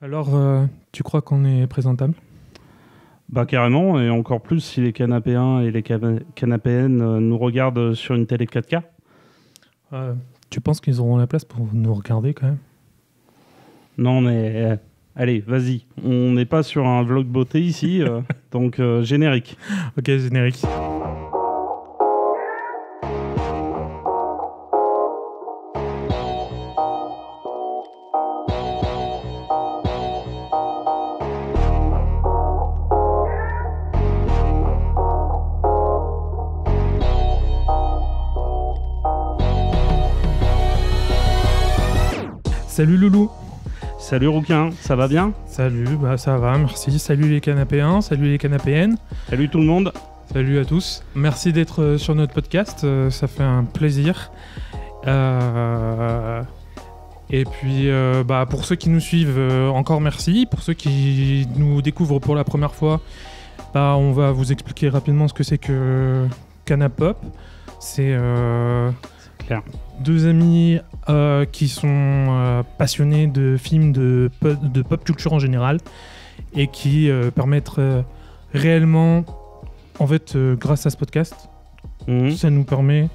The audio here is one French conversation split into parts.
Alors, tu crois qu'on est présentable? Bah carrément, et encore plus si les canapéens et les canapéennes nous regardent sur une télé 4K. Tu penses qu'ils auront la place pour nous regarder quand même? Non mais allez, vas-y, on n'est pas sur un vlog beauté ici, donc générique. Ok, générique. Salut Loulou. Salut Rouquin, ça va bien? Salut, bah ça va, merci. Salut les canapéens, salut les canapéennes. Salut tout le monde. Salut à tous. Merci d'être sur notre podcast, ça fait un plaisir. Et puis, pour ceux qui nous suivent, encore merci. Pour ceux qui nous découvrent pour la première fois, on va vous expliquer rapidement ce que c'est que Canapop. C'est clair. Deux amis qui sont passionnés de films, de pop culture en général, et qui permettent réellement, en fait, grâce à ce podcast, ça nous permet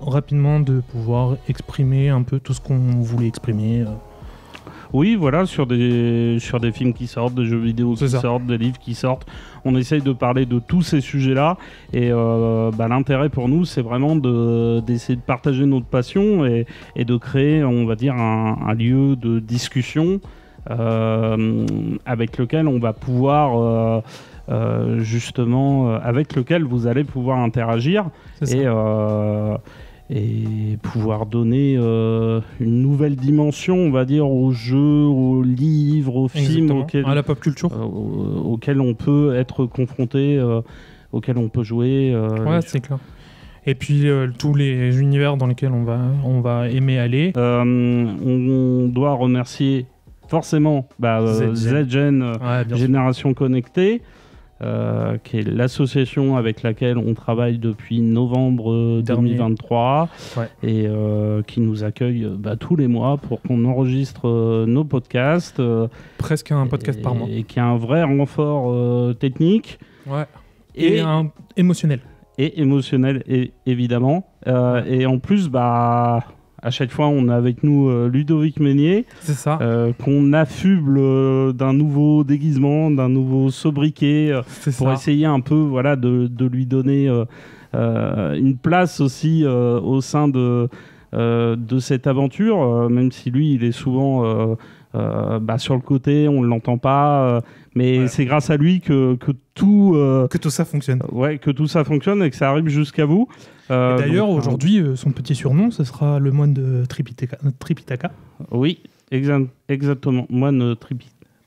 rapidement de pouvoir exprimer un peu tout ce qu'on voulait exprimer. Oui, voilà, sur des films qui sortent, des jeux vidéo qui sortent, des livres qui sortent. On essaye de parler de tous ces sujets-là. Et l'intérêt pour nous, c'est vraiment d'essayer de partager notre passion et de créer, on va dire, un lieu de discussion avec lequel on va pouvoir... avec lequel vous allez pouvoir interagir et pouvoir donner une nouvelle dimension, on va dire, aux jeux, aux livres, aux films, à la pop culture, auxquels on peut être confronté, auxquels on peut jouer. Ouais, c'est clair. Et puis tous les univers dans lesquels on va aimer aller. On doit remercier forcément ZGen, Génération Connectée, qui est l'association avec laquelle on travaille depuis novembre 2023 et qui nous accueille tous les mois pour qu'on enregistre nos podcasts. Presque un podcast par mois. Et qui a un vrai renfort technique. Ouais. Et émotionnel. Et émotionnel, évidemment. Et en plus, à chaque fois, on a avec nous Ludovic Meunier, c'est ça, qu'on affuble d'un nouveau déguisement, d'un nouveau sobriquet, pour essayer un peu de lui donner une place aussi au sein de cette aventure, même si lui, il est souvent sur le côté, on ne l'entend pas, mais c'est grâce à lui que tout ça fonctionne. Que tout ça fonctionne et que ça arrive jusqu'à vous. Et d'ailleurs, aujourd'hui, son petit surnom, ce sera le moine de Tripitaka. Oui, exactement. Moine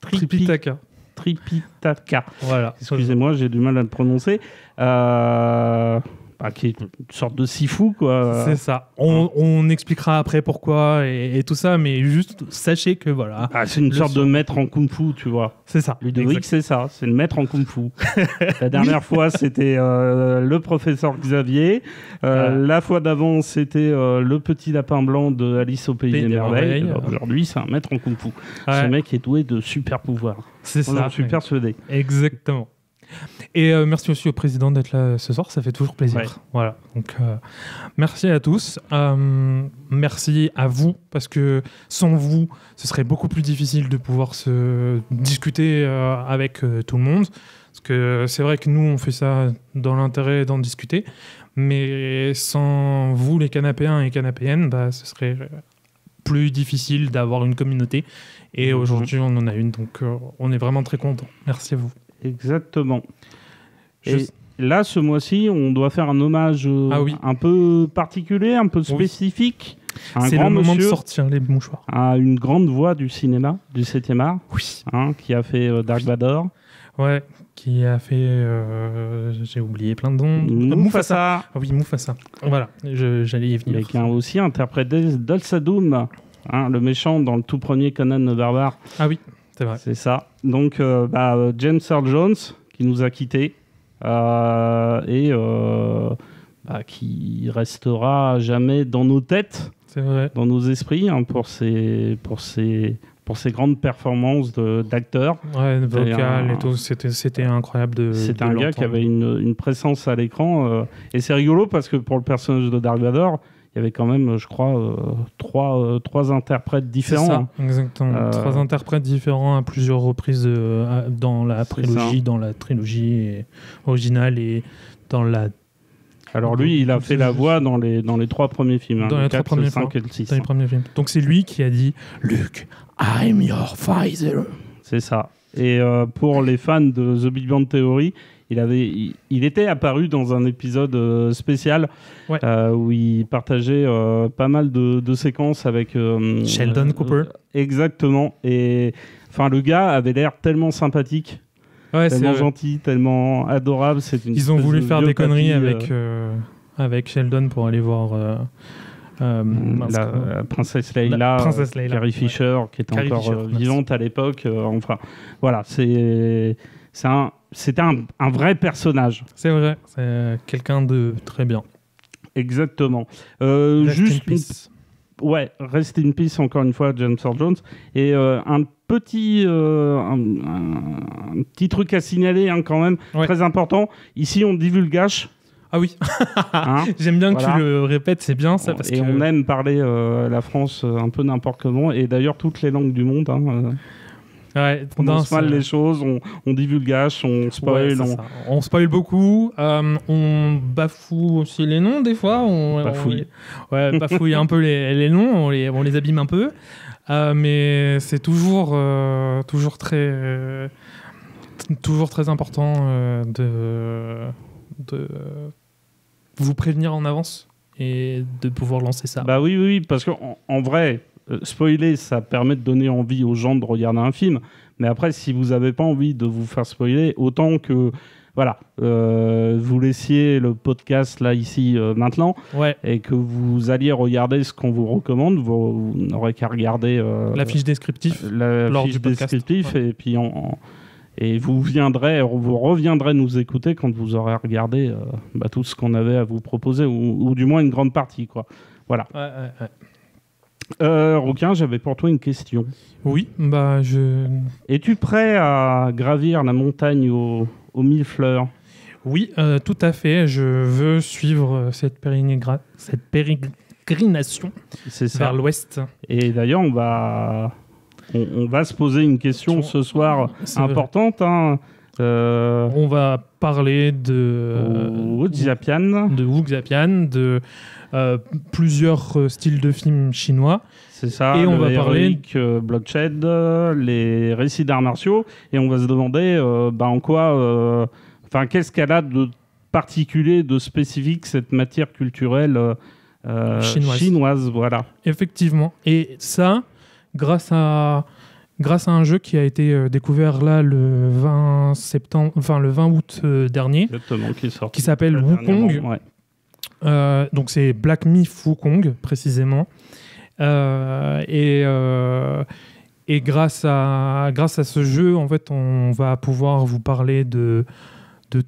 Tripitaka. Tripitaka. Voilà. Excusez-moi, j'ai du mal à le prononcer. Qui est une sorte de sifu, quoi. C'est ça. On expliquera après pourquoi et tout ça, mais juste sachez que voilà. C'est une sorte de maître en kung-fu, tu vois. C'est ça. Ludovic, c'est ça. C'est le maître en kung-fu. La dernière fois, c'était le professeur Xavier. La fois d'avant, c'était le petit lapin blanc de Alice au Pays des Merveilles. Aujourd'hui, c'est un maître en kung-fu. Ce mec est doué de super pouvoirs. C'est ça. J'en suis persuadé. Exactement. Et merci aussi au président d'être là ce soir, ça fait toujours plaisir. Ouais. Voilà. Donc merci à tous, merci à vous, parce que sans vous, ce serait beaucoup plus difficile de pouvoir se discuter avec tout le monde. Parce que c'est vrai que nous, on fait ça dans l'intérêt d'en discuter, mais sans vous, les canapéens et canapéennes, ce serait plus difficile d'avoir une communauté. Et aujourd'hui, on en a une, donc on est vraiment très contents. Merci à vous. Exactement. Et là, ce mois-ci, on doit faire un hommage un peu particulier, un peu spécifique. C'est le moment de sortir les mouchoirs. À une grande voix du cinéma, du 7e art. Oui. Qui a fait Dark Vador. Ouais, qui a fait... j'ai oublié plein de noms. Mufasa. Oui, Mufasa. Voilà, j'allais y venir. Mais qui a aussi interprété Dol-Sadoum, le méchant dans le tout premier Conan le Barbare. Ah oui. C'est vrai. C'est ça. Donc, James Earl Jones, qui nous a quittés qui restera jamais dans nos têtes, c'est vrai, dans nos esprits, pour pour ses grandes performances d'acteur. Ouais, vocal et tout, c'était incroyable C'était un gars qui avait une présence à l'écran. Et c'est rigolo parce que pour le personnage de Dark Vador, il y avait quand même, je crois, trois interprètes différents. C'est ça, exactement. 3 interprètes différents à plusieurs reprises dans la trilogie originale et dans la... Alors lui, il a fait la voix dans les 3 premiers films. Dans les 3 premiers films. Dans les premiers films. Donc c'est lui qui a dit « Luke, I'm your father ». C'est ça. Et pour les fans de The Big Bang Theory, il était apparu dans un épisode spécial où il partageait pas mal de séquences avec Sheldon Cooper. Exactement. Et enfin, le gars avait l'air tellement sympathique, tellement gentil, tellement adorable. Ils ont voulu faire des conneries avec Sheldon pour aller voir la princesse Leila, Carrie Fisher, qui était encore vivante à l'époque. Enfin, voilà, c'était un vrai personnage. C'est vrai, c'est quelqu'un de très bien. Exactement. Rest in peace encore une fois, James Earl Jones. Et un petit truc à signaler quand même, très important. Ici, on divulgage. Ah oui, j'aime bien que tu le répètes, c'est bien ça. On aime parler la France un peu n'importe comment, et d'ailleurs toutes les langues du monde. On lance mal les choses, on divulgage, on spoil. On spoil beaucoup, on bafoue aussi les noms des fois. Bafouille. Bafouille un peu les noms, on les abîme un peu. Mais c'est toujours très important de vous prévenir en avance et de pouvoir lancer ça. Bah oui, parce qu'en vrai, spoiler, ça permet de donner envie aux gens de regarder un film. Mais après, si vous n'avez pas envie de vous faire spoiler, autant que vous laissiez le podcast là, ici, maintenant, et que vous alliez regarder ce qu'on vous recommande. Vous n'aurez qu'à regarder la fiche descriptive lors du podcast. Et puis et vous reviendrez nous écouter quand vous aurez regardé tout ce qu'on avait à vous proposer, ou du moins une grande partie, quoi. Voilà. Rouquin, j'avais pour toi une question. Oui, Es-tu prêt à gravir la montagne aux 1000 fleurs ? Oui, tout à fait. Je veux suivre cette pérégrination vers l'ouest. Et d'ailleurs, on va se poser une question ce soir importante. On va parler de Wuxiapian, de plusieurs styles de films chinois. C'est ça. Et on va parler Bloodshed, les récits d'arts martiaux, et on va se demander en quoi, qu'est-ce qu'elle a de particulier, de spécifique, cette matière culturelle chinoise. Voilà. Effectivement. Et ça, grâce à un jeu qui a été découvert là le 20 août dernier. Exactement, qui s'appelle Wukong. Donc c'est Black Myth Wukong précisément. Et grâce à ce jeu, en fait, on va pouvoir vous parler de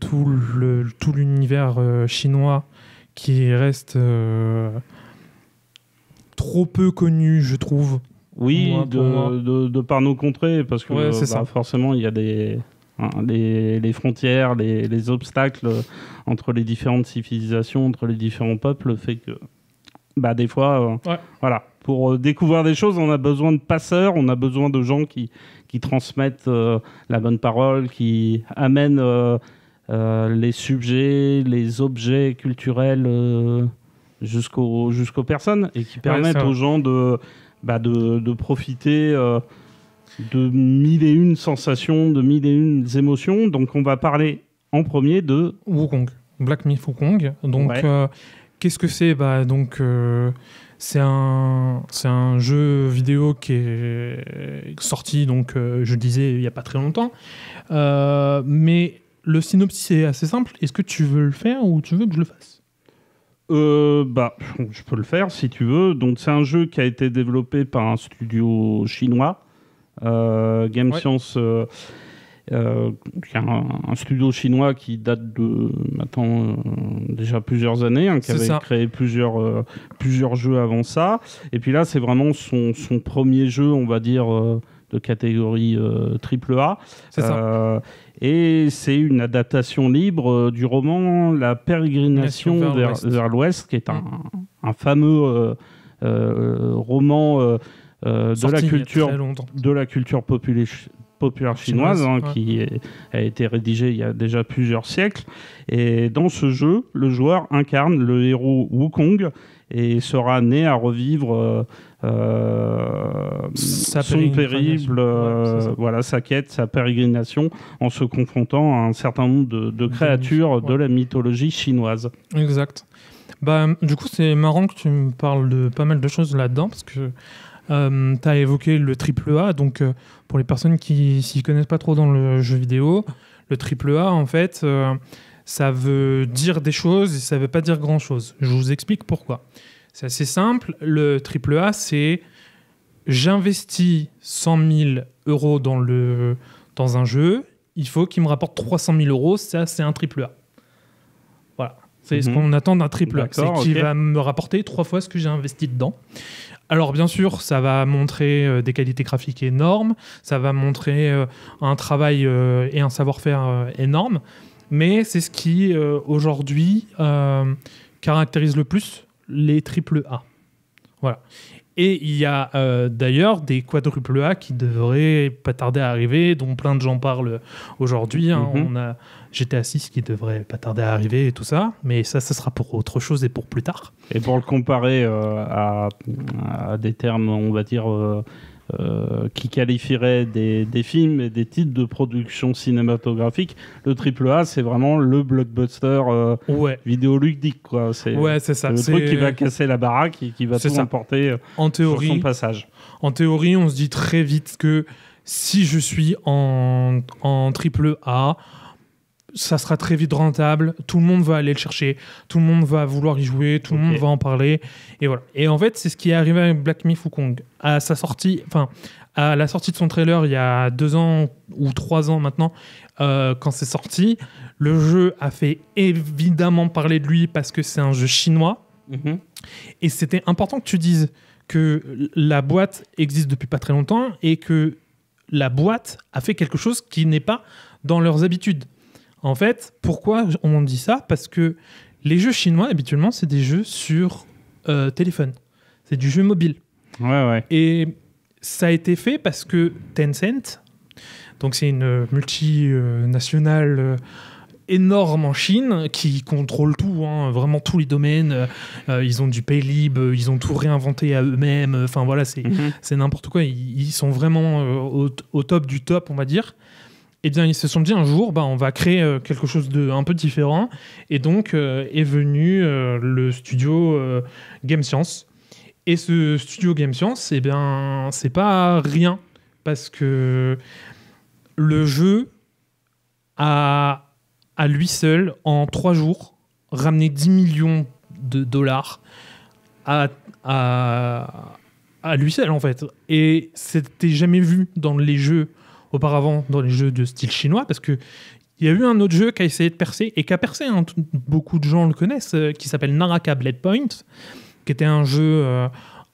tout l'univers chinois qui reste trop peu connu, je trouve. Oui, de par nos contrées, parce que forcément, il y a les frontières, les obstacles entre les différentes civilisations, entre les différents peuples, fait que des fois, pour découvrir des choses, on a besoin de passeurs, on a besoin de gens qui transmettent la bonne parole, qui amènent les sujets, les objets culturels jusqu'aux personnes, et qui permettent aux gens de profiter de 1001 sensations, de 1001 émotions. Donc on va parler en premier de Wukong, Black Myth Wukong. Donc qu'est-ce que c'est ? C'est un jeu vidéo qui est sorti, je disais, il n'y a pas très longtemps. Mais le synopsis est assez simple. Est-ce que tu veux le faire ou tu veux que je le fasse ? Je peux le faire si tu veux. Donc c'est un jeu qui a été développé par un studio chinois, Game Science, un studio chinois qui date de maintenant déjà plusieurs années, qui avait créé plusieurs jeux avant ça. Et puis là, c'est vraiment son premier jeu, on va dire de catégorie AAA. C'est ça. Et c'est une adaptation libre du roman La pérégrination vers l'Ouest, qui est un fameux roman de la culture populaire chinoise, qui a été rédigé il y a déjà plusieurs siècles. Et dans ce jeu, le joueur incarne le héros Wukong et sera amené à revivre son périple, sa quête, sa pérégrination, en se confrontant à un certain nombre de créatures de la mythologie chinoise. Exact. Du coup, c'est marrant que tu me parles de pas mal de choses là-dedans, parce que tu as évoqué le AAA, donc pour les personnes qui s'y connaissent pas trop dans le jeu vidéo, le AAA, en fait, ça veut dire des choses et ça veut pas dire grand-chose. Je vous explique pourquoi. C'est assez simple. Le AAA, c'est j'investis 100 000 euros dans un jeu, il faut qu'il me rapporte 300 000 euros, ça c'est un AAA. Voilà. C'est ce qu'on attend d'un AAA, c'est qu'il va me rapporter 3 fois ce que j'ai investi dedans. Alors bien sûr, ça va montrer des qualités graphiques énormes, ça va montrer un travail et un savoir-faire énorme, mais c'est ce qui aujourd'hui caractérise le plus les AAA. Voilà. Et il y a d'ailleurs des quadruple A qui devraient pas tarder à arriver, dont plein de gens parlent aujourd'hui. On a GTA 6 qui devrait pas tarder à arriver et tout ça, mais ça sera pour autre chose et pour plus tard. Et pour le comparer à des termes, on va dire, qui qualifieraient des films et des titres de production cinématographique, le AAA, c'est vraiment le blockbuster vidéoludique, quoi. C'est ça. Le truc qui va casser la baraque et qui va tout emporter sur son passage. En théorie, on se dit très vite que si je suis en AAA, ça sera très vite rentable, tout le monde va aller le chercher, tout le monde va vouloir y jouer, tout le monde va en parler, et voilà. Et en fait, c'est ce qui est arrivé avec Black Myth Wukong. À la sortie de son trailer il y a 2 ans ou 3 ans maintenant, quand c'est sorti, le jeu a fait évidemment parler de lui parce que c'est un jeu chinois, et c'était important que tu dises que la boîte existe depuis pas très longtemps et que la boîte a fait quelque chose qui n'est pas dans leurs habitudes. En fait, pourquoi on dit ça ? Parce que les jeux chinois, habituellement, c'est des jeux sur téléphone. C'est du jeu mobile. Et ça a été fait parce que Tencent, donc c'est une multinationale énorme en Chine qui contrôle tout, vraiment tous les domaines. Ils ont du Paylib, ils ont tout réinventé à eux-mêmes. Enfin voilà, c'est n'importe quoi. Ils sont vraiment au top du top, on va dire. Eh bien, ils se sont dit un jour, on va créer quelque chose d'un peu différent. Et donc, est venu le studio Game Science. Et ce studio Game Science, eh bien, c'est pas rien. Parce que le jeu a, à lui seul, en 3 jours, ramené 10 millions de dollars à lui seul, en fait. Et c'était jamais vu dans les jeux auparavant, dans les jeux de style chinois, parce qu'il y a eu un autre jeu qui a essayé de percer, et qui a percé, beaucoup de gens le connaissent, qui s'appelle Naraka Blade Point, qui était un jeu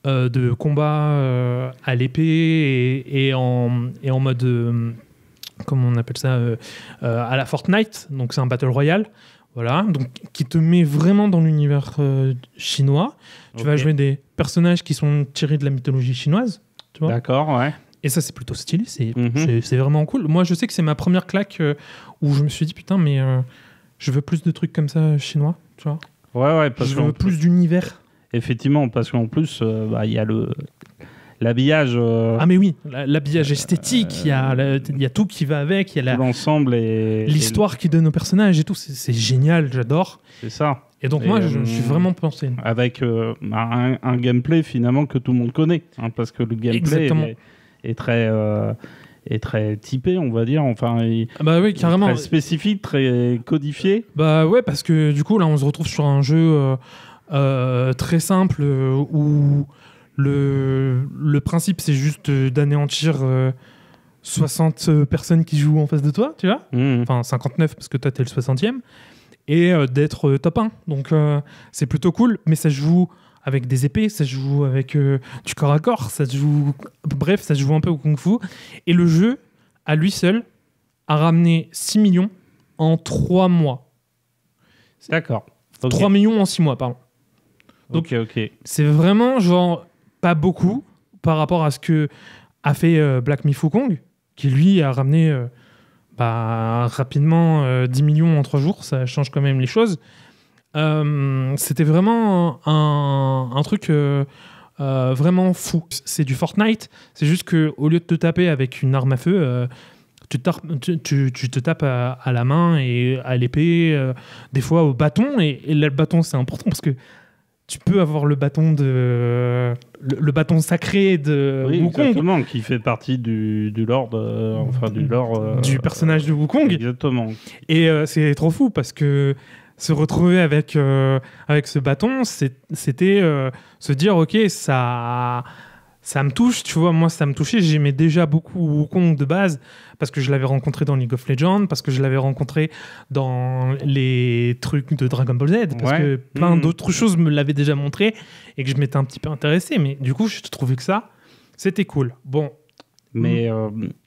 de combat à l'épée et en mode, comment on appelle ça, à la Fortnite, donc c'est un Battle Royale, voilà, donc, qui te met vraiment dans l'univers chinois. Tu vas jouer des personnages qui sont tirés de la mythologie chinoise, tu vois. D'accord, ouais. Et ça, c'est plutôt stylé, c'est vraiment cool. Moi, je sais que c'est ma première claque où je me suis dit, putain, mais je veux plus de trucs comme ça chinois, tu vois. Ouais, parce je veux plus d'univers. Effectivement, parce qu'en plus, il y a l'habillage. Ah, mais oui, l'habillage esthétique, il y a tout qui va avec, il y a l'ensemble et l'histoire qui donne aux personnages et tout, c'est génial, j'adore. C'est ça. Et donc, moi, je suis vraiment pensé. Avec un gameplay, finalement, que tout le monde connaît, parce que le gameplay est très typé, on va dire. Enfin, oui, carrément. Très spécifique, très codifié. Ouais, parce que du coup, là, on se retrouve sur un jeu très simple où le principe, c'est juste d'anéantir 60 personnes qui jouent en face de toi, tu vois. Enfin, 59, parce que toi, t'es le 60e. Et d'être top 1. Donc, c'est plutôt cool, mais ça se joue avec des épées, ça se joue avec du corps à corps, ça se joue un peu au kung-fu. Et le jeu, à lui seul, a ramené 6 millions en 3 mois. D'accord. Okay. 3 millions en 6 mois, pardon. Donc, c'est vraiment genre pas beaucoup par rapport à ce que a fait Black Myth Wukong, qui lui a ramené rapidement 10 millions en 3 jours. Ça change quand même les choses. C'était vraiment un truc vraiment fou. C'est du Fortnite, c'est juste qu'au lieu de te taper avec une arme à feu, tu te tapes à la main et à l'épée, des fois au bâton, et là, le bâton c'est important parce que tu peux avoir le bâton le bâton sacré de Wukong. Exactement, qui fait partie du lore, du personnage de Wukong. Exactement. Et c'est trop fou parce que se retrouver avec ce bâton, c'était se dire ok, ça me touche, tu vois. Moi, ça me touchait. J'aimais déjà beaucoup Wukong de base parce que je l'avais rencontré dans League of Legends, parce que je l'avais rencontré dans les trucs de Dragon Ball Z, parce que plein d'autres choses me l'avaient déjà montré et que je m'étais un petit peu intéressé. Mais du coup, je trouvais que ça, c'était cool. Mais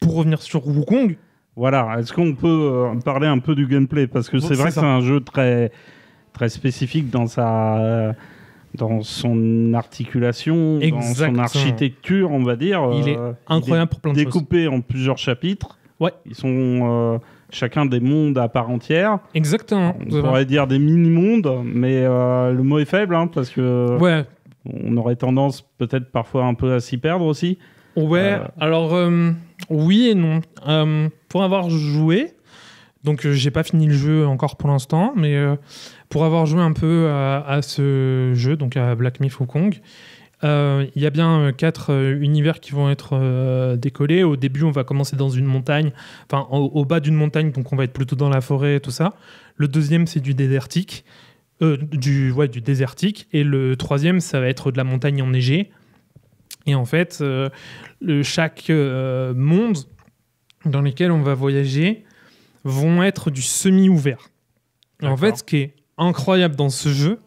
pour revenir sur Wukong, voilà, est-ce qu'on peut parler un peu du gameplay? Parce que c'est vrai que c'est un jeu très, très spécifique dans son articulation, dans son architecture, on va dire. Il est incroyable pour plein de choses. Découpé en plusieurs chapitres. Ouais. Ils sont chacun des mondes à part entière. Exactement. On pourrait dire des mini-mondes, mais le mot est faible, parce que on aurait tendance peut-être parfois un peu à s'y perdre aussi. Ouais, alors oui et non. Pour avoir joué, donc j'ai pas fini le jeu encore pour l'instant, mais pour avoir joué un peu à ce jeu, donc à Black Myth Wukong, il y a bien 4 univers qui vont être décollés. Au début, on va commencer dans une montagne, enfin au bas d'une montagne, donc on va être plutôt dans la forêt et tout ça. Le deuxième, c'est du désertique. Du désertique. Et le troisième, ça va être de la montagne enneigée. Et en fait, chaque monde dans lequel on va voyager vont être du semi-ouvert. Et en fait, ce qui est incroyable dans ce jeu,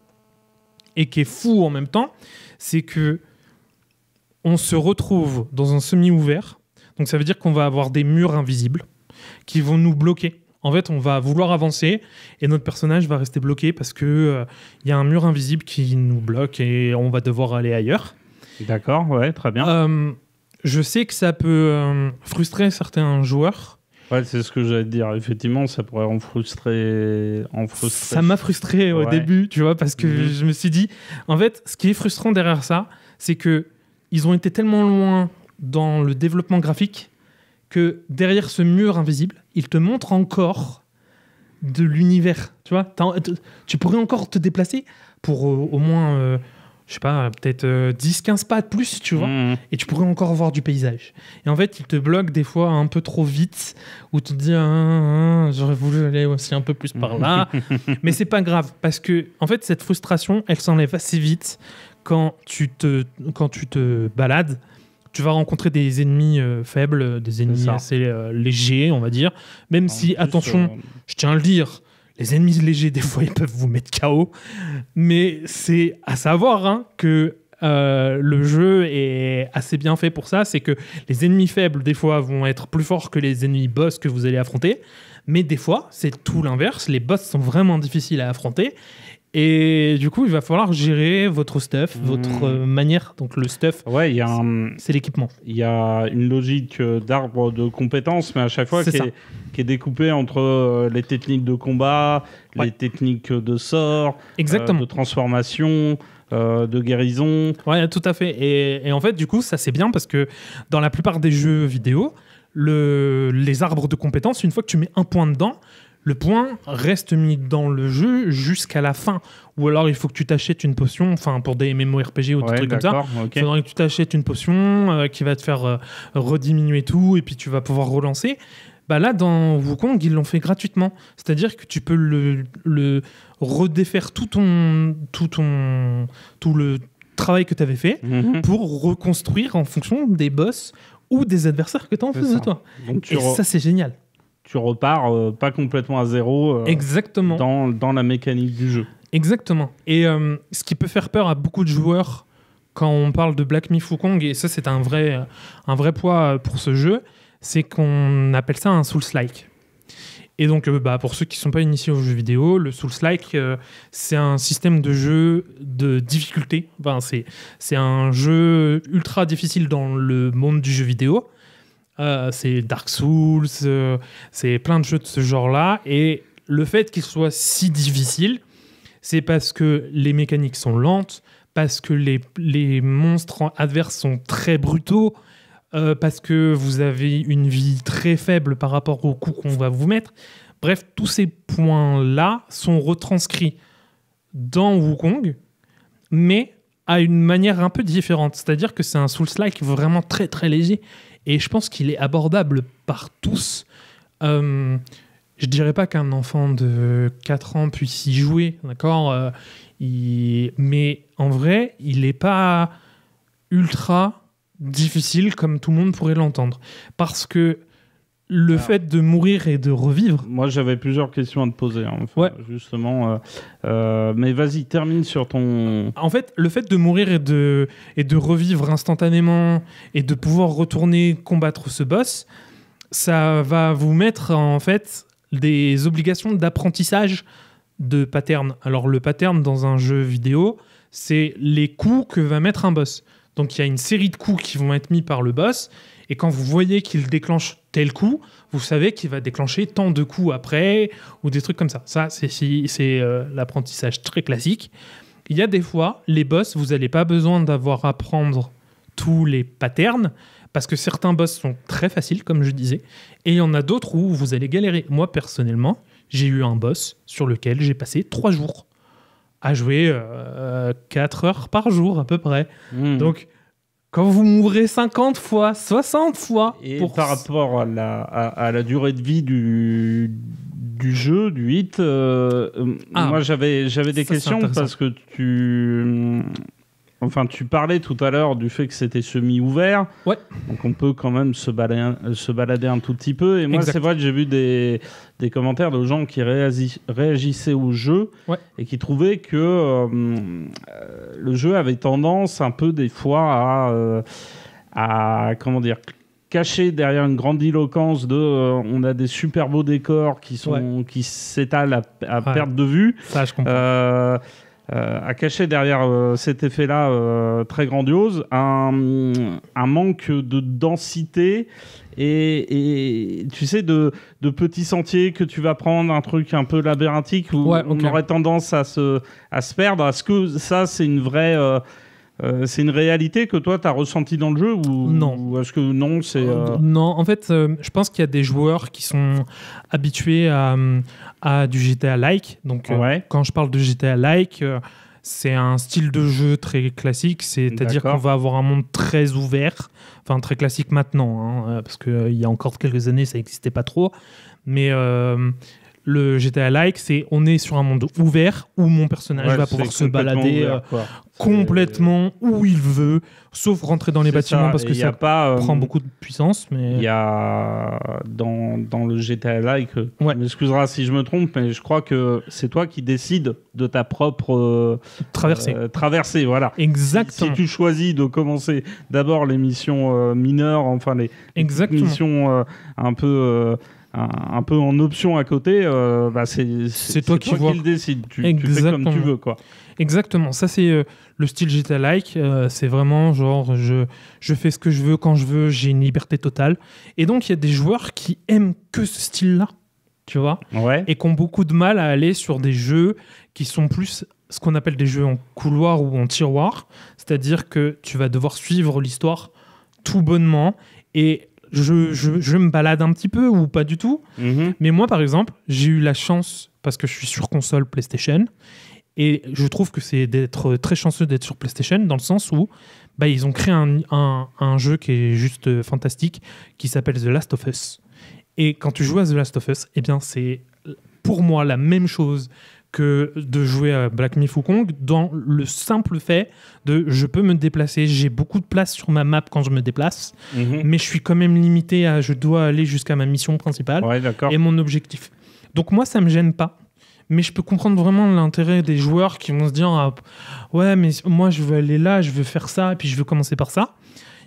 et qui est fou en même temps, c'est que on se retrouve dans un semi-ouvert. Donc ça veut dire qu'on va avoir des murs invisibles qui vont nous bloquer. En fait, on va vouloir avancer et notre personnage va rester bloqué parce que y a un mur invisible qui nous bloque et on va devoir aller ailleurs. D'accord, ouais, très bien. Je sais que ça peut frustrer certains joueurs. Ouais, c'est ce que j'allais te dire. Effectivement, ça pourrait en frustrer. Ça m'a frustré au début, tu vois, parce que je me suis dit... En fait, ce qui est frustrant derrière ça, c'est qu'ils ont été tellement loin dans le développement graphique que derrière ce mur invisible, ils te montrent encore de l'univers. Tu vois, tu pourrais encore te déplacer pour au moins... je sais pas, peut-être 10-15 pas de plus, tu vois, et tu pourrais encore voir du paysage. Et en fait, il te bloque des fois un peu trop vite, où tu te dis, j'aurais voulu aller aussi un peu plus par là, mais c'est pas grave, parce que, en fait, cette frustration, elle s'enlève assez vite quand tu te balades. Tu vas rencontrer des ennemis faibles, des ennemis assez légers, on va dire, même si, attention, je tiens à le dire, les ennemis légers, des fois, ils peuvent vous mettre KO. Mais c'est à savoir que le jeu est assez bien fait pour ça. C'est que les ennemis faibles, des fois, vont être plus forts que les ennemis boss que vous allez affronter. Mais des fois, c'est tout l'inverse. Les boss sont vraiment difficiles à affronter. Et du coup, il va falloir gérer votre stuff, votre manière. Donc le stuff, c'est l'équipement. Il y a une logique d'arbre de compétences, mais à chaque fois qui est découpée entre les techniques de combat, les techniques de sort, de transformation, de guérison. Ouais, tout à fait. Et en fait, du coup, ça c'est bien parce que dans la plupart des jeux vidéo, les arbres de compétences, une fois que tu mets un point dedans, le point reste mis dans le jeu jusqu'à la fin. Ou alors, il faut que tu t'achètes une potion, enfin, pour des MMORPG ou des trucs comme ça. Il faudrait que tu t'achètes une potion qui va te faire rediminuer tout et puis tu vas pouvoir relancer. Bah là, dans Wukong, ils l'ont fait gratuitement. C'est-à-dire que tu peux le redéfaire tout le travail que tu avais fait pour reconstruire en fonction des boss ou des adversaires que tu as en face de toi. Donc, et ça, c'est génial. Tu repars pas complètement à zéro exactement. Dans la mécanique du jeu. Exactement. Et ce qui peut faire peur à beaucoup de joueurs quand on parle de Black Myth Wukong, et ça c'est un vrai poids pour ce jeu, c'est qu'on appelle ça un Souls-like. Et donc pour ceux qui ne sont pas initiés aux jeux vidéo, le Souls-like c'est un système de jeu de difficulté. Enfin, c'est un jeu ultra difficile dans le monde du jeu vidéo. C'est Dark Souls, c'est plein de jeux de ce genre-là. Et le fait qu'il soit si difficile, c'est parce que les mécaniques sont lentes, parce que les monstres adverses sont très brutaux, parce que vous avez une vie très faible par rapport aux coups qu'on va vous mettre. Bref, tous ces points-là sont retranscrits dans Wukong, mais à une manière un peu différente. C'est-à-dire que c'est un Souls-like vraiment très très léger, et je pense qu'il est abordable par tous. Je dirais pas qu'un enfant de 4 ans puisse y jouer, d'accord, mais en vrai, il n'est pas ultra difficile comme tout le monde pourrait l'entendre. Parce que le fait de mourir et de revivre... Moi, j'avais plusieurs questions à te poser, hein, justement. Mais vas-y, termine sur ton... En fait, le fait de mourir et de revivre instantanément et de pouvoir retourner combattre ce boss, ça va vous mettre, en fait, des obligations d'apprentissage de pattern. Alors, le pattern dans un jeu vidéo, c'est les coups que va mettre un boss. Donc, il y a une série de coups qui vont être mis par le boss, et quand vous voyez qu'il déclenche tel coup, vous savez qu'il va déclencher tant de coups après, ou des trucs comme ça. Ça, c'est l'apprentissage très classique. Il y a des fois, les boss, vous n'avez pas besoin d'avoir à apprendre tous les patterns, parce que certains boss sont très faciles, comme je disais, et il y en a d'autres où vous allez galérer. Moi, personnellement, j'ai eu un boss sur lequel j'ai passé 3 jours à jouer 4 heures par jour, à peu près. Donc, quand vous mourrez 50 fois, 60 fois... Et par rapport à la durée de vie du jeu, du hit, moi j'avais des questions parce que tu parlais tout à l'heure du fait que c'était semi-ouvert. Ouais. Donc on peut quand même se balader un tout petit peu. Et moi, c'est vrai que j'ai vu des commentaires de gens qui réagissaient au jeu et qui trouvaient que le jeu avait tendance un peu des fois à comment dire, caché derrière une grandiloquence de on a des super beaux décors qui s'étalent à perte de vue. Ça, je comprends. À cacher derrière cet effet-là très grandiose un manque de densité et tu sais de petits sentiers que tu vas prendre, un truc un peu labyrinthique où on aurait tendance à se perdre. Est-ce que ça c'est une vraie c'est une réalité que toi tu as ressenti dans le jeu ou non, ou est-ce que non c'est non, en fait je pense qu'il y a des joueurs qui sont habitués à du GTA-like. Donc quand je parle de GTA-like, c'est un style de jeu très classique, c'est-à-dire qu'on va avoir un monde très ouvert, enfin très classique maintenant, hein, parce qu'il y a encore quelques années ça n'existait pas trop, mais le GTA-like, c'est on est sur un monde ouvert où mon personnage va pouvoir se balader complètement où il veut, sauf rentrer dans les bâtiments parce que ça prend beaucoup de puissance. Mais il y a dans le GTA-like, tu m'excuseras si je me trompe, mais je crois que c'est toi qui décides de ta propre traversée. Voilà. Exactement. Si tu choisis de commencer d'abord les missions mineures, enfin les missions un peu en option à côté, c'est toi qui le décides. Tu fais comme tu veux, quoi. Exactement. Ça, c'est le style GTA-like. C'est vraiment genre, je fais ce que je veux quand je veux, j'ai une liberté totale. Et donc, il y a des joueurs qui aiment que ce style-là, tu vois, et qui ont beaucoup de mal à aller sur des jeux qui sont plus ce qu'on appelle des jeux en couloir ou en tiroir. C'est-à-dire que tu vas devoir suivre l'histoire tout bonnement et je me balade un petit peu ou pas du tout. Mais moi, par exemple, j'ai eu la chance, parce que je suis sur console PlayStation, et je trouve que c'est d'être très chanceux d'être sur PlayStation, dans le sens où ils ont créé un jeu qui est juste fantastique, qui s'appelle The Last of Us. Et quand tu joues à The Last of Us, eh bien, c'est pour moi la même chose que de jouer à Black Myth Wukong, dans le simple fait de je peux me déplacer, j'ai beaucoup de place sur ma map quand je me déplace, mais je suis quand même limité à je dois aller jusqu'à ma mission principale et mon objectif. Donc moi ça me gêne pas, mais je peux comprendre vraiment l'intérêt des joueurs qui vont se dire ouais, mais moi je veux aller là, je veux faire ça, et puis je veux commencer par ça.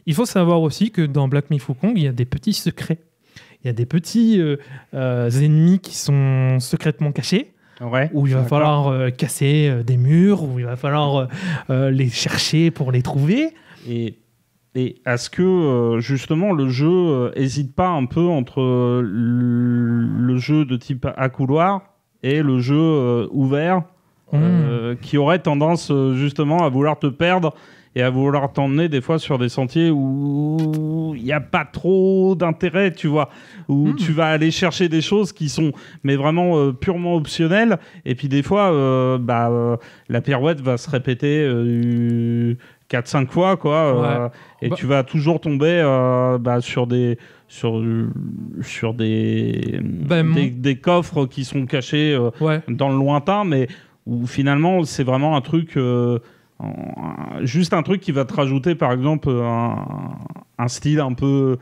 Il faut savoir aussi que dans Black Myth Wukong, il y a des petits secrets. Il y a des petits ennemis qui sont secrètement cachés, où il va falloir casser des murs, où il va falloir les chercher pour les trouver. Et est-ce que, justement, le jeu n'hésite pas un peu entre le jeu de type à couloir et le jeu ouvert, qui aurait tendance, justement, à vouloir te perdre et à vouloir t'emmener des fois sur des sentiers où il n'y a pas trop d'intérêt, tu vois, où tu vas aller chercher des choses qui sont mais vraiment purement optionnelles, et puis des fois la pirouette va se répéter 4-5 fois, quoi, et tu vas toujours tomber sur des coffres qui sont cachés dans le lointain, mais où finalement c'est vraiment un truc... juste un truc qui va te rajouter par exemple un style un peu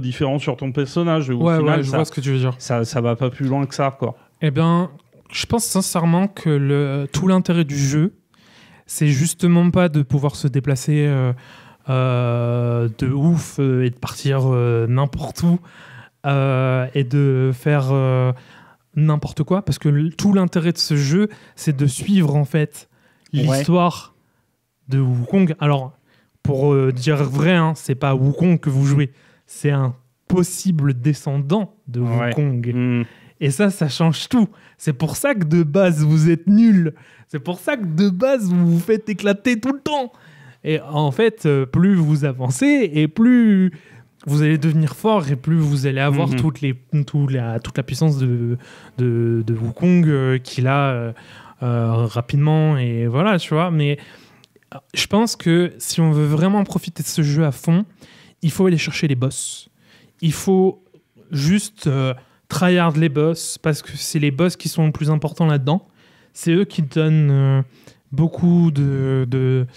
différent sur ton personnage. Au final, je vois ce que tu veux dire. Ça va pas plus loin que ça, quoi. Eh bien, je pense sincèrement que tout l'intérêt du jeu, c'est justement pas de pouvoir se déplacer de ouf et de partir n'importe où et de faire n'importe quoi, parce que tout l'intérêt de ce jeu, c'est de suivre en fait l'histoire de Wukong. Alors, pour dire vrai, c'est pas Wukong que vous jouez, c'est un possible descendant de Wukong. Et ça change tout. C'est pour ça que de base, vous êtes nuls. C'est pour ça que de base, vous vous faites éclater tout le temps. Et en fait, plus vous avancez, et plus vous allez devenir fort, et plus vous allez avoir toute la puissance de Wukong qu'il a rapidement. Et voilà, tu vois. Mais je pense que si on veut vraiment profiter de ce jeu à fond, il faut aller chercher les boss. Il faut juste tryhard les boss, parce que c'est les boss qui sont le plus importants là-dedans. C'est eux qui donnent beaucoup d'histoire.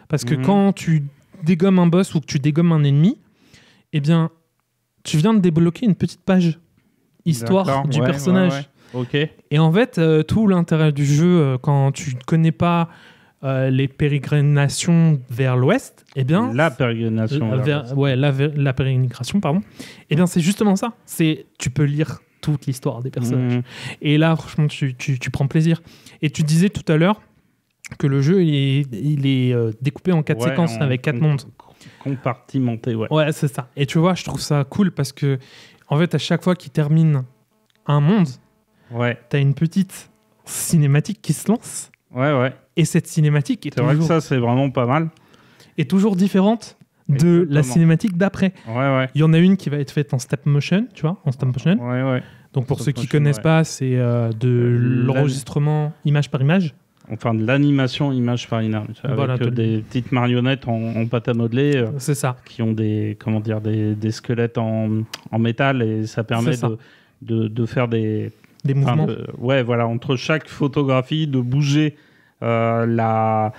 Parce que quand tu dégommes un boss ou que tu dégommes un ennemi, eh bien, tu viens de débloquer une petite page histoire du personnage. Okay. Et en fait, tout l'intérêt du jeu, quand tu ne connais pas les pérégrinations vers l'ouest, eh bien... La pérégrination. La pérégrination, pardon. Eh bien, c'est justement ça. Tu peux lire toute l'histoire des personnages. Et là, franchement, tu prends plaisir. Et tu disais tout à l'heure que le jeu, il est découpé en 4 séquences avec 4 mondes. Compartimenté, Ouais, c'est ça. Et tu vois, je trouve ça cool parce que, en fait, à chaque fois qu'il termine un monde, t'as une petite cinématique qui se lance. Et cette cinématique c'est vrai que ça, c'est vraiment pas mal. Est toujours différente de la cinématique d'après. Il y en a une qui va être faite en stop motion, tu vois, en stop motion. Donc pour ceux qui connaissent pas, c'est de l'enregistrement image par image. Enfin, de l'animation image par image, avec des petites marionnettes en pâte à modeler, c'est ça, qui ont des squelettes en métal, et ça permet de faire des mouvements. Entre chaque photographie, de bouger la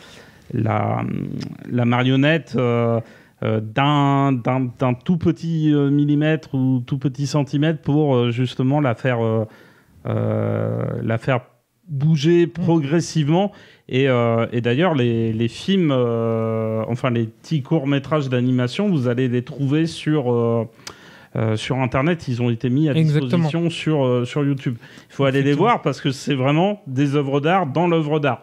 marionnette d'un tout petit millimètre ou tout petit centimètre pour justement la faire bouger progressivement. Et d'ailleurs, les films, les petits courts-métrages d'animation, vous allez les trouver sur Internet. Ils ont été mis à disposition sur YouTube. Il faut aller les voir parce que c'est vraiment des œuvres d'art dans l'œuvre d'art.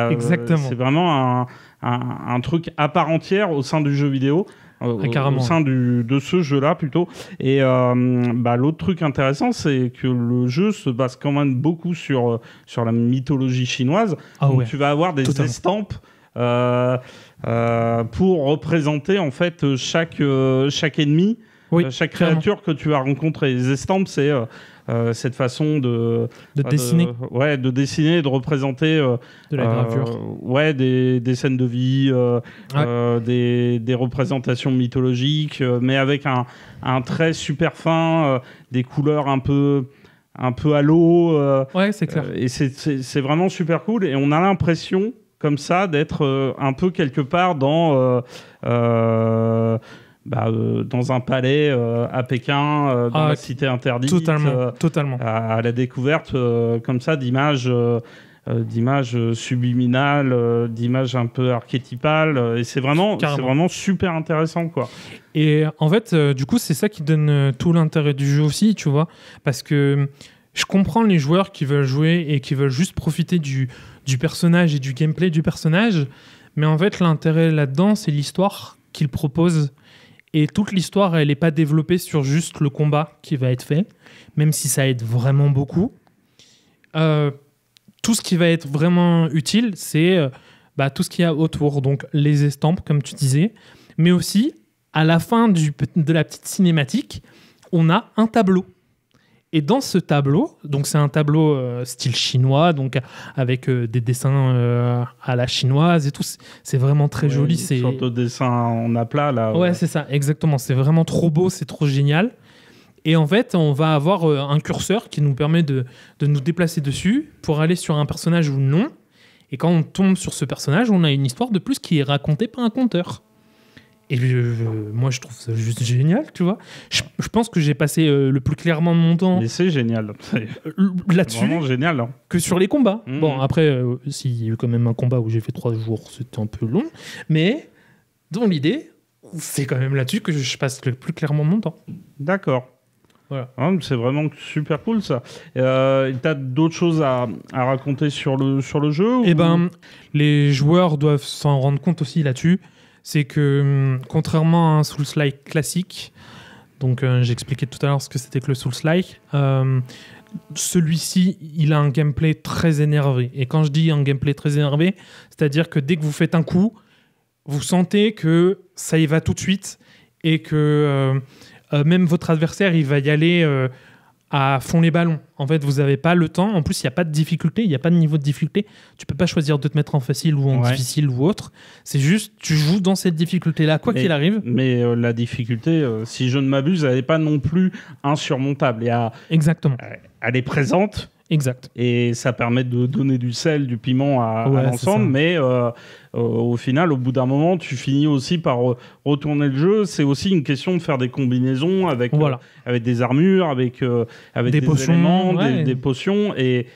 Exactement. C'est vraiment un truc à part entière au sein du jeu vidéo. Au sein de ce jeu-là plutôt. Et l'autre truc intéressant, c'est que le jeu se base quand même beaucoup sur la mythologie chinoise. Donc tu vas avoir des estampes pour représenter en fait chaque ennemi, chaque créature que tu vas rencontrer. Les estampes, c'est cette façon de dessiner, de dessiner, de représenter de la gravure, des scènes de vie, des représentations mythologiques, mais avec un trait super fin, des couleurs un peu à l'eau. C'est clair. Et c'est vraiment super cool. Et on a l'impression comme ça d'être un peu quelque part dans dans un palais à Pékin, dans la cité interdite, totalement. À la découverte comme ça d'images subliminales, d'images un peu archétypales, et c'est vraiment super intéressant, quoi. Et en fait, du coup, c'est ça qui donne tout l'intérêt du jeu aussi, tu vois, parce que je comprends les joueurs qui veulent jouer et qui veulent juste profiter du personnage et du gameplay du personnage, mais en fait, l'intérêt là-dedans, c'est l'histoire qu'il propose. Et toute l'histoire, elle n'est pas développée sur juste le combat qui va être fait, même si ça aide vraiment beaucoup. Tout ce qui va être vraiment utile, c'est tout ce qu'il y a autour. Donc les estampes, comme tu disais, mais aussi, à la fin de la petite cinématique, on a un tableau. Et dans ce tableau, donc c'est un tableau style chinois, donc avec des dessins à la chinoise et tout, c'est vraiment très joli. C'est une sorte de dessin en aplat là. Ouais, c'est ça, exactement. C'est vraiment trop beau, c'est trop génial. Et en fait, on va avoir un curseur qui nous permet de nous déplacer dessus pour aller sur un personnage ou non. Et quand on tombe sur ce personnage, on a une histoire de plus qui est racontée par un conteur. Et moi, je trouve ça juste génial, tu vois. Je pense que j'ai passé le plus clairement de mon temps... Mais c'est génial. Là-dessus. Vraiment génial. Hein. Que sur les combats. Bon, après, s'il y a eu quand même un combat où j'ai fait 3 jours, c'était un peu long. Mais dans l'idée, c'est quand même là-dessus que je passe le plus clairement mon temps. D'accord. Voilà. C'est vraiment super cool, ça. T'as d'autres choses à raconter sur le jeu Eh ben, les joueurs doivent s'en rendre compte aussi là-dessus. C'est que, contrairement à un Souls-like classique, donc j'expliquais tout à l'heure ce que c'était que le Souls-like, celui-ci, il a un gameplay très énervé. Et quand je dis un gameplay très énervé, c'est-à-dire que dès que vous faites un coup, vous sentez que ça y va tout de suite et que même votre adversaire, il va y aller à fond les ballons. En fait, vous n'avez pas le temps. En plus, il n'y a pas de difficulté, il n'y a pas de niveau de difficulté. Tu peux pas choisir de te mettre en facile ou en difficile ou autre. C'est juste, tu joues dans cette difficulté-là, quoi qu'il arrive. Mais la difficulté, si je ne m'abuse, elle n'est pas non plus insurmontable. Exactement. Elle est présente. Exact. Et ça permet de donner du sel, du piment à l'ensemble, mais au final, au bout d'un moment, tu finis aussi par retourner le jeu. C'est aussi une question de faire des combinaisons avec des armures, avec des potions, éléments, des potions et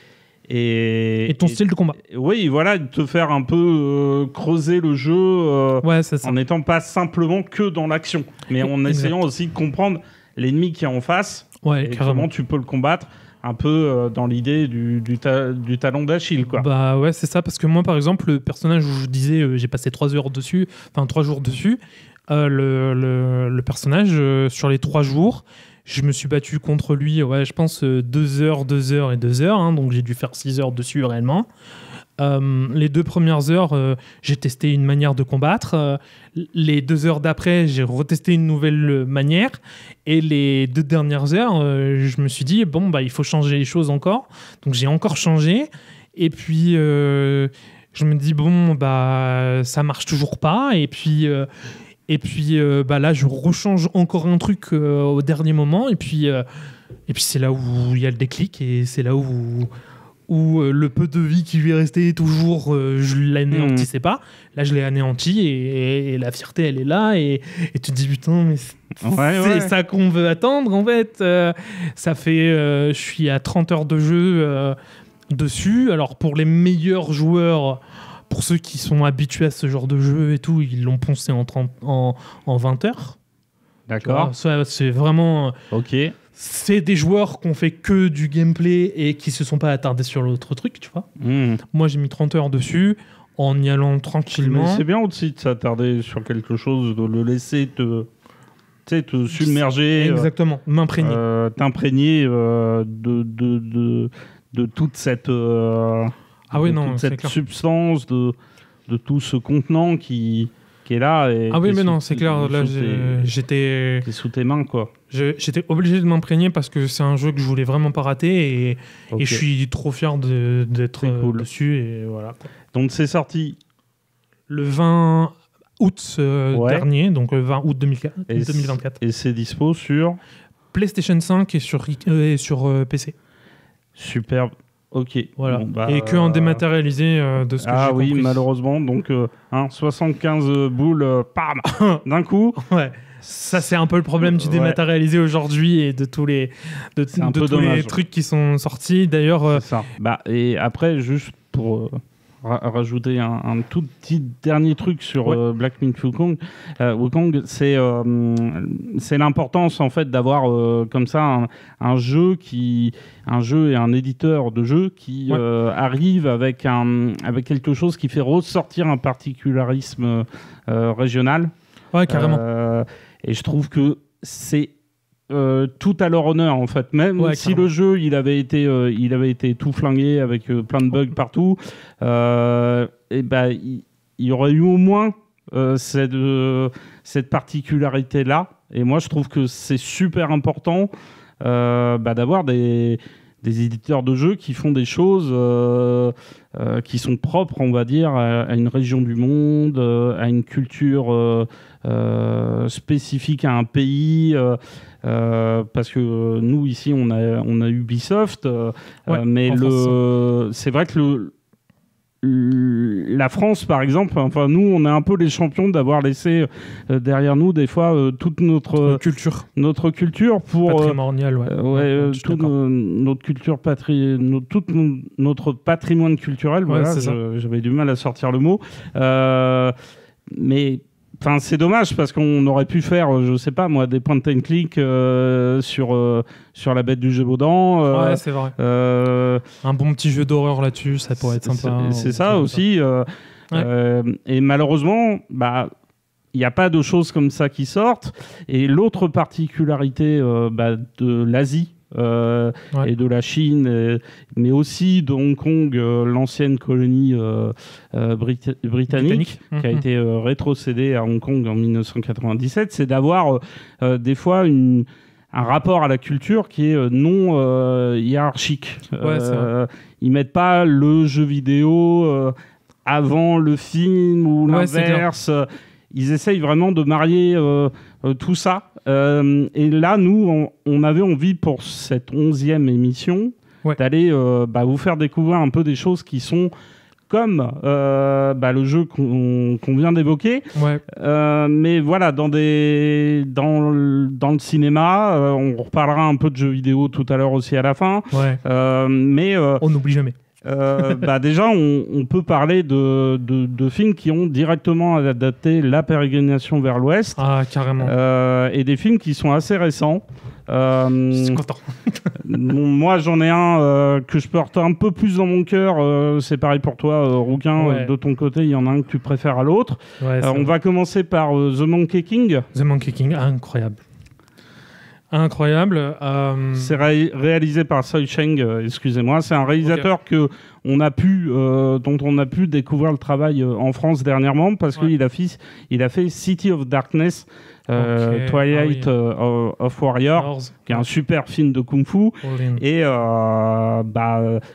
ton style de combat. Oui, voilà, de te faire un peu creuser le jeu en n'étant pas simplement que dans l'action, mais en essayant aussi de comprendre l'ennemi qui est en face et comment tu peux le combattre. Un peu dans l'idée du talon d'Achille, quoi. Bah ouais, c'est ça, parce que moi, par exemple, le personnage où je disais j'ai passé 3 jours dessus, le personnage, sur les 3 jours, je me suis battu contre lui, je pense 2 heures et 2 heures, hein, donc j'ai dû faire 6 heures dessus réellement. Les 2 premières heures, j'ai testé une manière de combattre. Les 2 heures d'après, j'ai retesté une nouvelle manière. Et les 2 dernières heures, je me suis dit, il faut changer les choses encore. Donc, j'ai encore changé. Et puis, je me dis, ça marche toujours pas. Et puis là, je rechange encore un truc au dernier moment. Et puis c'est là où il y a le déclic. Et c'est là où le peu de vie qui lui est resté toujours, je l'anéantissais pas. Là, je l'ai anéanti et la fierté, elle est là. Et tu te dis, putain, mais c'est ça qu'on veut attendre, en fait. Ça fait... je suis à 30 heures de jeu dessus. Alors, pour les meilleurs joueurs, pour ceux qui sont habitués à ce genre de jeu et tout, ils l'ont poncé en 20 heures. D'accord. Ça, c'est vraiment... Ok. C'est des joueurs qui ont fait que du gameplay et qui se sont pas attardés sur l'autre truc, tu vois. Moi, j'ai mis 30 heures dessus en y allant tranquillement. Mais c'est bien aussi de s'attarder sur quelque chose, de le laisser te submerger. Exactement, m'imprégner. T'imprégner de toute cette, substance, de tout ce contenant qui est là. C'est clair. Là, j'étais sous tes mains, quoi. J'étais obligé de m'imprégner parce que c'est un jeu que je voulais vraiment pas rater et je suis trop fier d'être dessus. Et voilà, quoi. Donc, c'est sorti le 20 août dernier, donc le 20 août 2024. Et c'est dispo sur PlayStation 5 et sur PC. Superbe. Ok. Voilà. Et que en dématérialisé de ce que j'ai compris. Malheureusement. Donc, 75 boules, pam, d'un coup. Ouais. Ça, c'est un peu le problème du dématérialisé aujourd'hui et de tous les, les trucs qui sont sortis. D'ailleurs, c'est ça. Et après, juste pour rajouter un tout petit dernier truc sur Black Myth Wukong, c'est l'importance en fait d'avoir comme ça un jeu et un éditeur de jeu qui arrive avec quelque chose qui fait ressortir un particularisme régional. Ouais, carrément. Et je trouve que c'est tout à leur honneur en fait, même si le jeu il avait été tout flingué avec plein de bugs partout, il y aurait eu au moins cette particularité là, et moi je trouve que c'est super important d'avoir des éditeurs de jeux qui font des choses qui sont propres, on va dire, à une région du monde, à une culture spécifique à un pays, parce que nous ici on a Ubisoft, mais c'est vrai que la France, par exemple, enfin nous, on est un peu les champions d'avoir laissé derrière nous des fois toute notre culture pour patrimoniale, toute notre culture tout notre patrimoine culturel. Voilà, j'avais du mal à sortir le mot, mais enfin, c'est dommage parce qu'on aurait pu faire, je sais pas moi, des point and click sur la bête du Gévaudan. Ouais, c'est vrai. Un bon petit jeu d'horreur là-dessus, ça pourrait être sympa. C'est ça aussi. Et malheureusement, il n'y a pas de choses comme ça qui sortent. Et l'autre particularité de l'Asie, et de la Chine, mais aussi de Hong Kong, l'ancienne colonie britannique, qui a été rétrocédée à Hong Kong en 1997, c'est d'avoir des fois un rapport à la culture qui est non hiérarchique. Ils mettent pas le jeu vidéo avant le film ou l'inverse. Ils essayent vraiment de marier tout ça. Et là, nous, on avait envie pour cette 11e émission d'aller vous faire découvrir un peu des choses qui sont comme le jeu qu'on vient d'évoquer. Mais voilà, dans le cinéma, on reparlera un peu de jeux vidéo tout à l'heure aussi à la fin. Mais on n'oublie jamais. Déjà, on peut parler de films qui ont directement adapté la pérégrination vers l'Ouest. Ah, carrément. Et des films qui sont assez récents. Je suis content. Moi, j'en ai un que je porte un peu plus dans mon cœur. C'est pareil pour toi, Rouquin. De ton côté, il y en a un que tu préfères à l'autre. On va commencer par The Monkey King. The Monkey King, incroyable. Incroyable. C'est réalisé par Tsui Cheng, excusez-moi. C'est un réalisateur dont on a pu découvrir le travail en France dernièrement parce qu'il a fait City of Darkness, Twilight of Warrior, qui est un super film de kung-fu. Et là,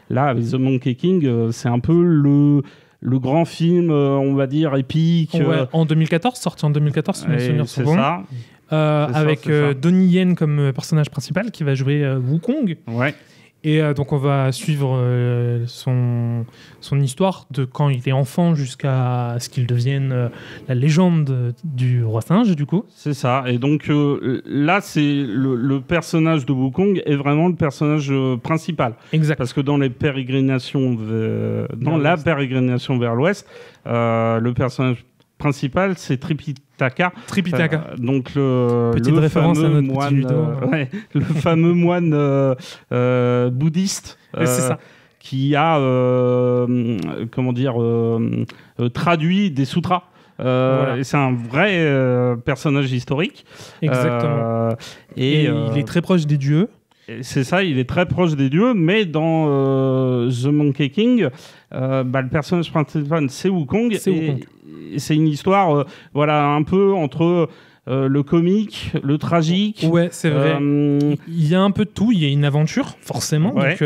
avec The Monkey King, c'est un peu le grand film, on va dire, épique. En 2014, sorti en 2014, si mes souvenirs sont bons. C'est ça. Avec Donnie Yen comme personnage principal qui va jouer Wukong. Et donc on va suivre son histoire de quand il est enfant jusqu'à ce qu'il devienne la légende du roi singe, du coup. C'est ça. Et donc là, c'est le personnage de Wukong est vraiment le personnage principal. Exact. Parce que dans la pérégrination vers l'Ouest, le personnage principal, c'est Tripitaka. Donc petite référence à notre moine, le fameux moine bouddhiste c'est ça. qui a traduit des sutras. Et c'est un vrai personnage historique. Exactement. Et il est très proche des dieux. C'est ça, il est très proche des dieux, mais dans The Monkey King, le personnage principal, c'est Wukong. Et c'est une histoire un peu entre le comique, le tragique. Ouais, c'est vrai. Il y a un peu de tout. Il y a une aventure, forcément. Donc,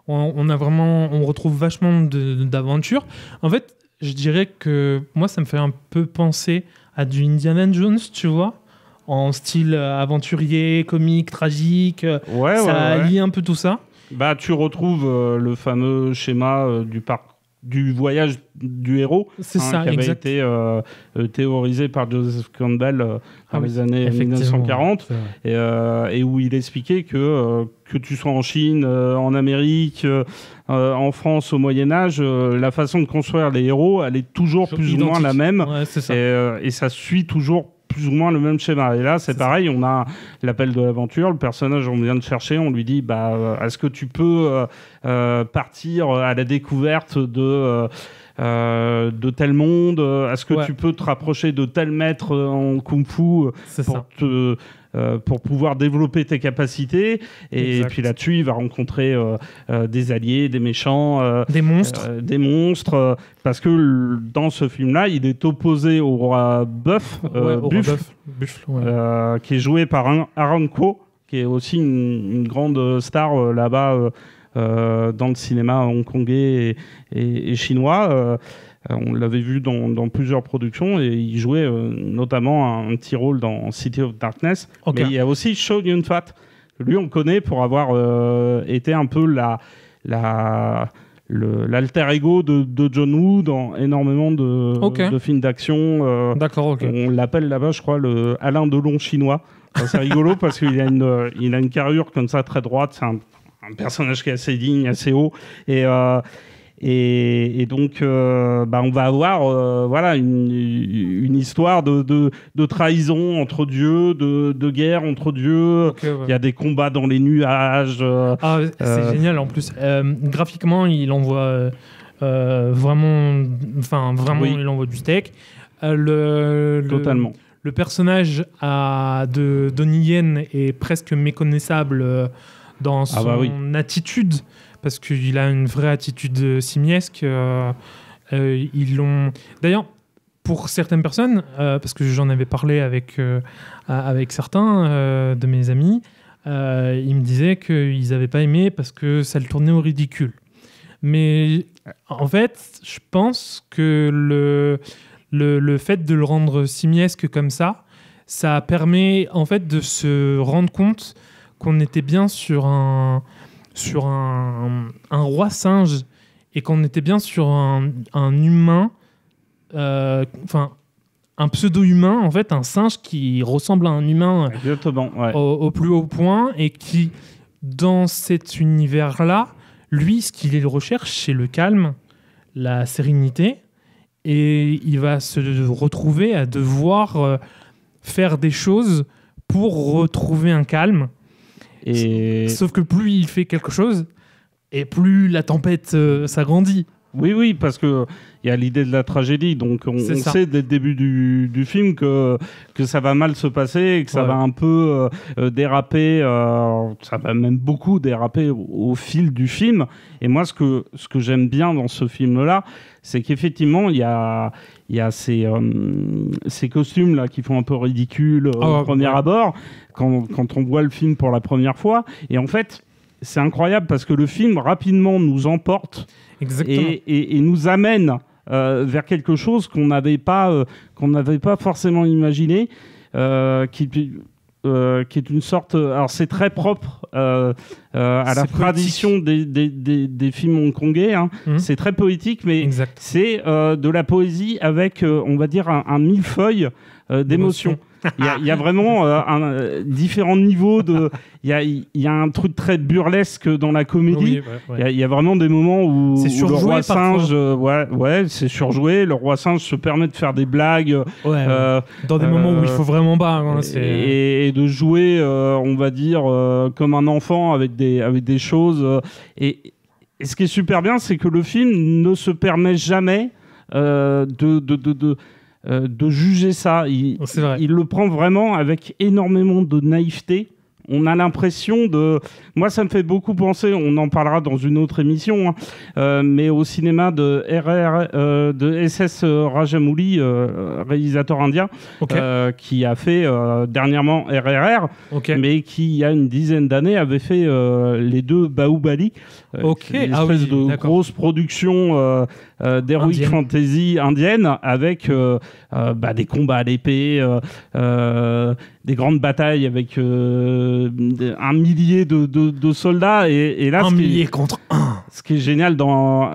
on retrouve vachement d'aventure. En fait, je dirais que moi, ça me fait un peu penser à du Indiana Jones, tu vois, en style aventurier, comique, tragique. Ça allie un peu tout ça. Tu retrouves le fameux schéma du du voyage du héros, c'est ça, qui avait été théorisé par Joseph Campbell dans les années 1940, et où il expliquait que tu sois en Chine, en Amérique, en France au Moyen-Âge, la façon de construire les héros, elle est toujours plus ou moins la même, c'est ça. Et ça suit toujours plus ou moins le même schéma. Et là, c'est pareil, on a l'appel de l'aventure, le personnage, on vient de chercher, on lui dit, est-ce que tu peux partir à la découverte de tel monde, est-ce que tu peux te rapprocher de tel maître en kung-fu pour pouvoir développer tes capacités, et puis là-dessus il va rencontrer des alliés, des méchants, des monstres, parce que dans ce film-là il est opposé au roi Buffle, qui est joué par Aaron Kwok, qui est aussi une grande star là-bas dans le cinéma hongkongais et chinois. On l'avait vu dans plusieurs productions, et il jouait notamment un petit rôle dans City of Darkness. Mais il y a aussi Chow Yun-fat. Lui, on connaît pour avoir été un peu l'alter ego de John Woo dans énormément de films d'action. On l'appelle là-bas, je crois, le Alain Delon chinois. C'est rigolo parce qu'il a une carrure comme ça très droite. C'est un personnage qui est assez digne, assez haut. Et donc, on va avoir une histoire de trahison entre dieux, de guerre entre dieux. Il y a des combats dans les nuages. C'est génial en plus. Graphiquement, il envoie vraiment, il envoie du steak. Totalement. Le personnage de Donnie Yen est presque méconnaissable dans son attitude, parce qu'il a une vraie attitude simiesque. Ils l'ont... D'ailleurs, pour certaines personnes, parce que j'en avais parlé avec certains de mes amis, ils me disaient qu'ils n'avaient pas aimé parce que ça le tournait au ridicule. Mais en fait, je pense que le fait de le rendre simiesque comme ça permet en fait de se rendre compte qu'on était bien sur un roi singe, et qu'on était bien sur un humain, un pseudo-humain, en fait, un singe qui ressemble à un humain. Exactement, ouais. Au plus haut point, et qui, dans cet univers-là, lui, ce qu'il recherche, c'est le calme, la sérénité, et il va se retrouver à devoir faire des choses pour retrouver un calme. Sauf que plus il fait quelque chose, et plus la tempête s'agrandit. Oui, parce que il y a l'idée de la tragédie, donc on sait dès le début du film que ça va mal se passer, et que ça va un peu déraper, ça va même beaucoup déraper au fil du film. Et moi, ce que j'aime bien dans ce film-là, c'est qu'effectivement, il y a ces costumes-là qui font un peu ridicule au premier abord, quand on voit le film pour la première fois. Et en fait, c'est incroyable parce que le film, rapidement, nous emporte et nous amène vers quelque chose qu'on n'avait pas forcément imaginé, qui est une sorte... Alors, c'est très propre à la tradition des films hongkongais. Hein. C'est très poétique, mais c'est de la poésie avec, on va dire, un millefeuille d'émotions. Il y a vraiment différents niveaux de... Il y a un truc très burlesque dans la comédie. Il y a vraiment des moments où le roi singe... c'est surjoué. Le roi singe se permet de faire des blagues. Dans des moments où il faut vraiment pas. Hein, et de jouer, on va dire, comme un enfant avec des choses. Et ce qui est super bien, c'est que le film ne se permet jamais de juger ça. Il le prend vraiment avec énormément de naïveté. On a l'impression de... Moi, ça me fait beaucoup penser, on en parlera dans une autre émission, mais au cinéma de S.S. Rajamouli, réalisateur indien, qui a fait dernièrement RRR, mais qui, il y a une dizaine d'années, avait fait les deux Bahubali, une espèce de grosse production d'heroic fantasy indienne, avec des combats à l'épée, des grandes batailles avec un millier de soldats, et là, un millier contre un. ce qui est génial dans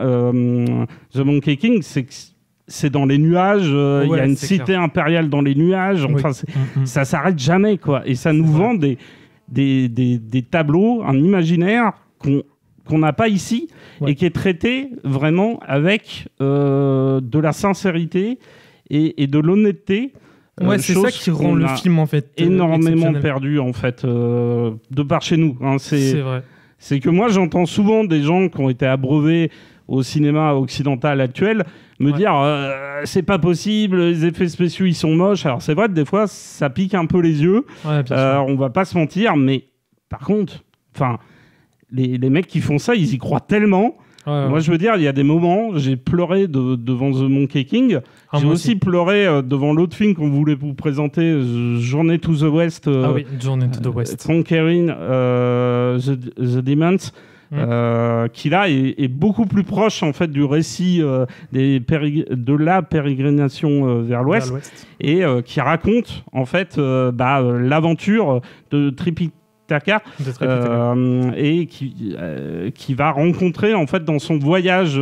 The Monkey King, c'est que c'est dans les nuages, il y a une cité impériale dans les nuages, enfin, ça s'arrête jamais, quoi. Et ça nous vend des tableaux, un imaginaire qu'on n'a pas ici et qui est traité vraiment avec de la sincérité et de l'honnêteté. C'est ça qui rend le film en fait énormément perdu en fait de par chez nous. Hein. C'est vrai. C'est que moi j'entends souvent des gens qui ont été abreuvés au cinéma occidental actuel me dire c'est pas possible, les effets spéciaux ils sont moches. Alors c'est vrai que des fois ça pique un peu les yeux, on va pas se mentir, mais par contre, enfin les mecs qui font ça, ils y croient tellement. Moi je veux dire, il y a des moments, j'ai pleuré devant The Monkey King. J'ai aussi pleuré devant l'autre film qu'on voulait vous présenter, Journey to the West. Journey to the West. Conquering the Demons. Qui là est beaucoup plus proche en fait du récit de la pérégrination vers l'ouest et qui raconte en fait l'aventure de Tripitaka et qui va rencontrer en fait dans son voyage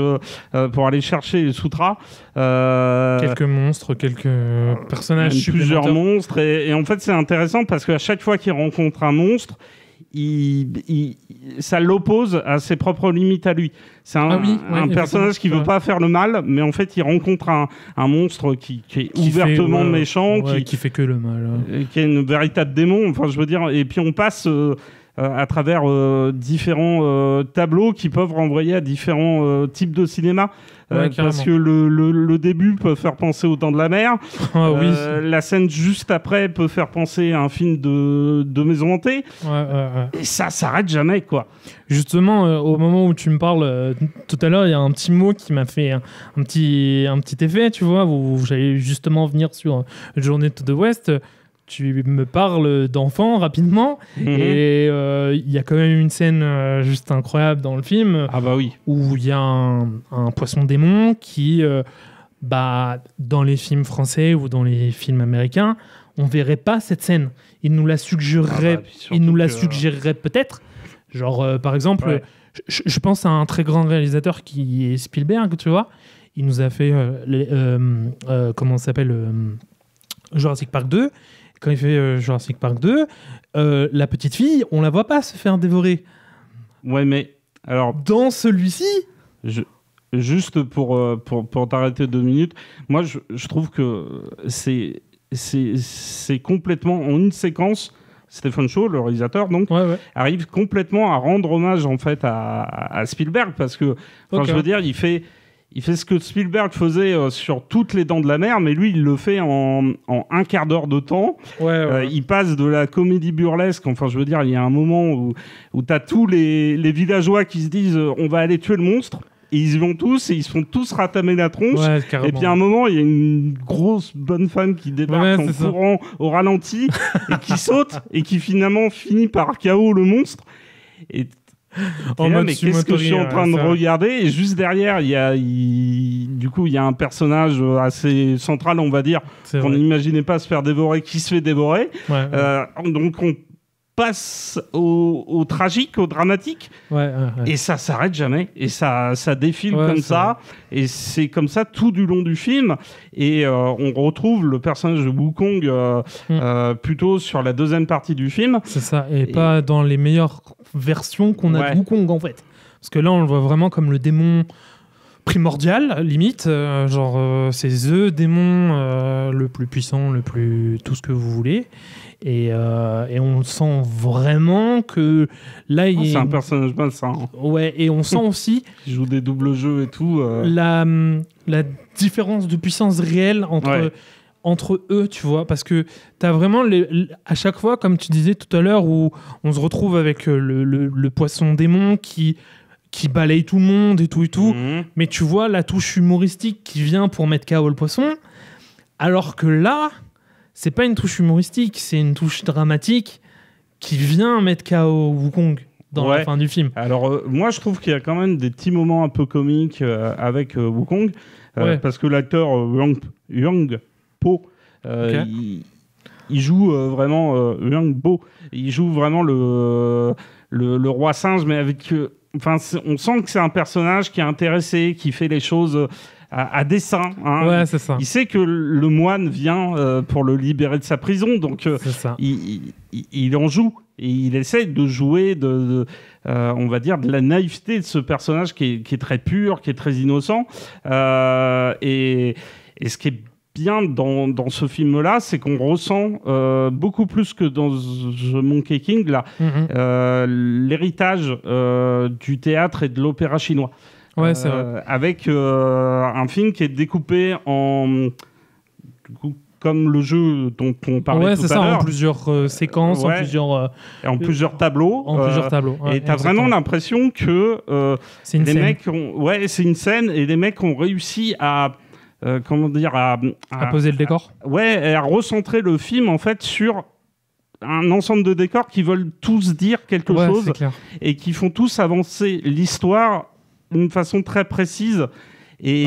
pour aller chercher les sutras quelques monstres, quelques personnages, plusieurs monstres et en fait c'est intéressant parce qu'à chaque fois qu'il rencontre un monstre, ça l'oppose à ses propres limites à lui. C'est un personnage qui veut pas faire le mal, mais en fait il rencontre un monstre qui est ouvertement méchant, qui fait que le mal, qui est une véritable démon. Enfin, je veux dire, et puis on passe à travers différents tableaux qui peuvent renvoyer à différents types de cinéma. Parce que le début peut faire penser au Temps de la Mer. La scène juste après peut faire penser à un film de maison hantée. Et ça s'arrête jamais, quoi. Justement, au moment où tu me parles, tout à l'heure, il y a un petit mot qui m'a fait un petit effet, tu vois, où j'allais justement venir sur Journey to the West. Tu me parles d'enfants rapidement et il y a quand même une scène juste incroyable dans le film où il y a un poisson démon qui, dans les films français ou dans les films américains, on verrait pas cette scène. Il nous la suggérerait, suggérerait peut-être. Genre, par exemple, je pense à un très grand réalisateur qui est Spielberg, tu vois. Il nous a fait comment ça s'appelle Jurassic Park 2. Quand il fait Jurassic Park 2, la petite fille, on la voit pas se faire dévorer. Ouais, mais alors dans celui-ci, juste pour t'arrêter 2 minutes, moi je trouve que c'est complètement en une séquence. Stephen Chow, le réalisateur, donc, arrive complètement à rendre hommage en fait à Spielberg parce que, je veux dire, il fait ce que Spielberg faisait sur toutes les Dents de la Mer, mais lui, il le fait en un quart d'heure de temps. Il passe de la comédie burlesque. Enfin, je veux dire, il y a un moment où tu as tous les villageois qui se disent on va aller tuer le monstre. Et ils y vont tous et ils se font tous ratamer la tronche. Et puis à un moment, il y a une grosse bonne femme qui débarque en courant au ralenti et qui saute et qui finalement finit par KO le monstre. Et mais qu'est-ce que je suis en train de regarder? Et juste derrière, il y a un personnage assez central, on va dire, qu'on n'imaginait pas se faire dévorer, qui se fait dévorer. Donc on passe au tragique, au dramatique, et ça s'arrête jamais, et ça défile comme ça, et c'est comme ça tout du long du film, et on retrouve le personnage de Wukong plutôt sur la deuxième partie du film. C'est ça, et pas dans les meilleures versions qu'on a de Wukong en fait, parce que là on le voit vraiment comme le démon primordial, limite, c'est the démon le plus puissant, le plus tout ce que vous voulez. Et on sent vraiment que là c'est un personnage malsain. Et on sent aussi il joue des doubles jeux et tout. La différence de puissance réelle entre eux, tu vois, parce que t'as vraiment à chaque fois, comme tu disais tout à l'heure, où on se retrouve avec le poisson démon qui balaye tout le monde et tout, mais tu vois la touche humoristique qui vient pour mettre KO le poisson, alors que là c'est pas une touche humoristique, c'est une touche dramatique qui vient mettre KO Wukong dans la fin du film. Alors, moi, je trouve qu'il y a quand même des petits moments un peu comiques avec Wukong, parce que l'acteur Yang Po, il joue vraiment Yang Bo, il joue vraiment le roi singe, mais avec enfin, on sent que c'est un personnage qui est intéressé, qui fait les choses à dessein. Hein. Ouais, c'est ça. Il sait que le moine vient pour le libérer de sa prison, donc il en joue. Et il essaie de jouer on va dire, de la naïveté de ce personnage qui est très pur, qui est très innocent. Et ce qui est bien dans ce film-là, c'est qu'on ressent beaucoup plus que dans The Monkey King là, l'héritage du théâtre et de l'opéra chinois. Ouais, c'est vrai. Avec un film qui est découpé comme le jeu dont on parlait tout à l'heure. En plusieurs séquences, en plusieurs tableaux. Ouais, et tu as vraiment l'impression que c'est une scène. C'est une scène et les mecs ont réussi à poser le décor. Et à recentrer le film en fait sur un ensemble de décors qui veulent tous dire quelque chose et qui font tous avancer l'histoire d'une façon très précise. Et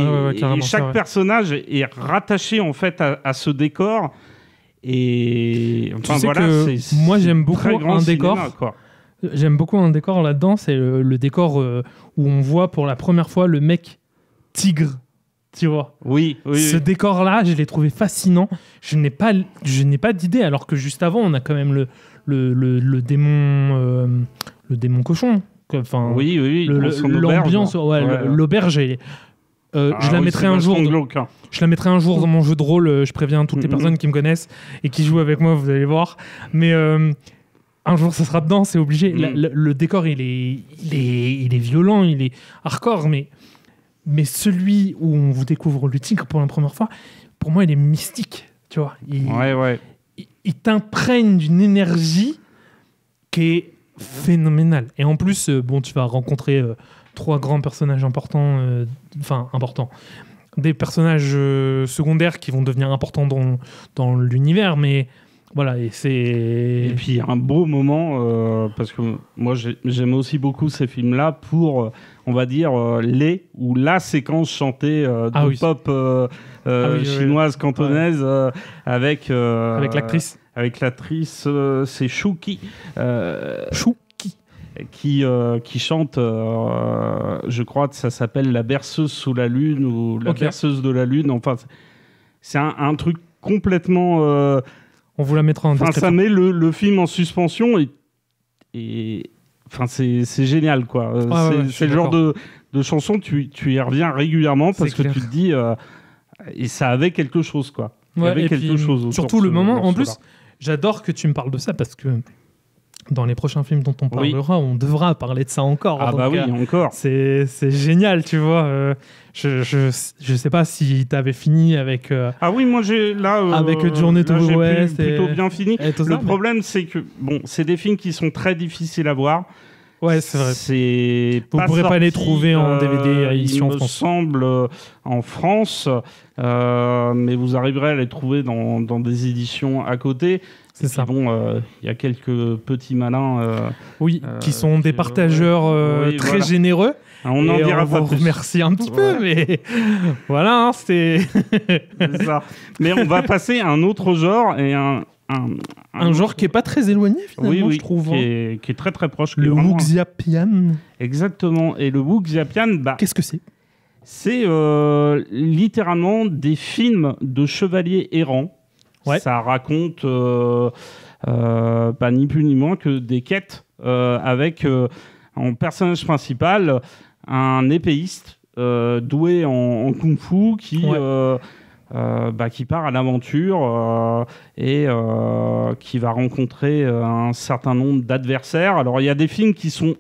chaque personnage est rattaché en fait à ce décor. Et enfin, moi j'aime beaucoup un décor. J'aime beaucoup un décor là-dedans, c'est le décor où on voit pour la première fois le mec tigre. Tu vois. Oui. Ce décor-là, je l'ai trouvé fascinant. Je n'ai pas d'idée, alors que juste avant, on a quand même le démon cochon. Enfin, l'ambiance, l'auberge. Je la mettrai un jour. Je la mettrai un jour dans mon jeu de rôle. Je préviens toutes les personnes qui me connaissent et qui jouent avec moi. Vous allez voir. Mais un jour, ça sera dedans. C'est obligé. Le décor, il est violent, il est hardcore, mais celui où on vous découvre le tigre pour la première fois, pour moi, il est mystique. Tu vois. Il t'imprègne d'une énergie qui est phénoménale. Et en plus, tu vas rencontrer 3 grands personnages importants. Importants. Des personnages secondaires qui vont devenir importants dans l'univers, mais voilà. Et puis un beau moment, parce que moi j'aime aussi beaucoup ces films-là pour, on va dire, la séquence chantée de pop chinoise, cantonaise, avec l'actrice. Avec l'actrice, c'est Shuki. Qui chante, je crois que ça s'appelle La berceuse sous la lune ou La berceuse de la lune. Enfin, c'est un truc complètement... on vous la mettra en description. Ça met le film en suspension et enfin, c'est génial, quoi. C'est le genre de chanson, tu y reviens régulièrement parce que tu te dis... et ça avait quelque chose, quoi. Surtout le moment... En plus, j'adore que tu me parles de ça parce que dans les prochains films dont on parlera, on devra parler de ça encore. Encore. C'est génial, tu vois. Je sais pas si tu avais fini avec... moi j'ai avec Journée to the West. Plutôt bien fini. Le problème, c'est que c'est des films qui sont très difficiles à voir. Ouais, c'est vrai. Vous ne pourrez pas les trouver en DVD édition en France. Il me semble en France, mais vous arriverez à les trouver dans des éditions à côté. C'est ça. Il y a quelques petits malins. Qui sont des partageurs très généreux. On en dira pas plus. Merci un petit peu, mais voilà, c'est ça. Mais on va passer à un autre genre et un genre qui est pas très éloigné finalement, je trouve. Qui est très très proche. Le Wuxiapian. Exactement. Et le Wuxiapian, qu'est-ce que c'est ? C'est littéralement des films de chevaliers errants. Ouais. Ça raconte pas ni plus ni moins que des quêtes avec en personnage principal un épéiste doué en kung-fu qui part à l'aventure et qui va rencontrer un certain nombre d'adversaires. Alors il y a des films qui sont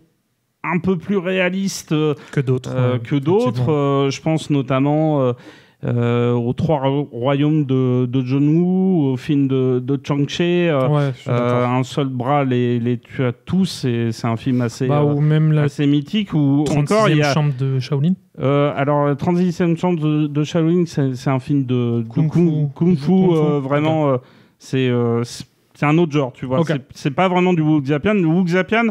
un peu plus réalistes que d'autres. Je pense notamment aux 3 royaumes de John Woo, au film de Chang-Chi, Un seul bras les tue à tous, et c'est un film assez, ou même assez mythique. Ou encore il y a chambre de Shaolin. Alors, 36e chambre de Shaolin, c'est un film de kung-fu, vraiment. C'est un autre genre, tu vois. Okay. C'est pas vraiment du Wuxiapian. Le Wuxiapian,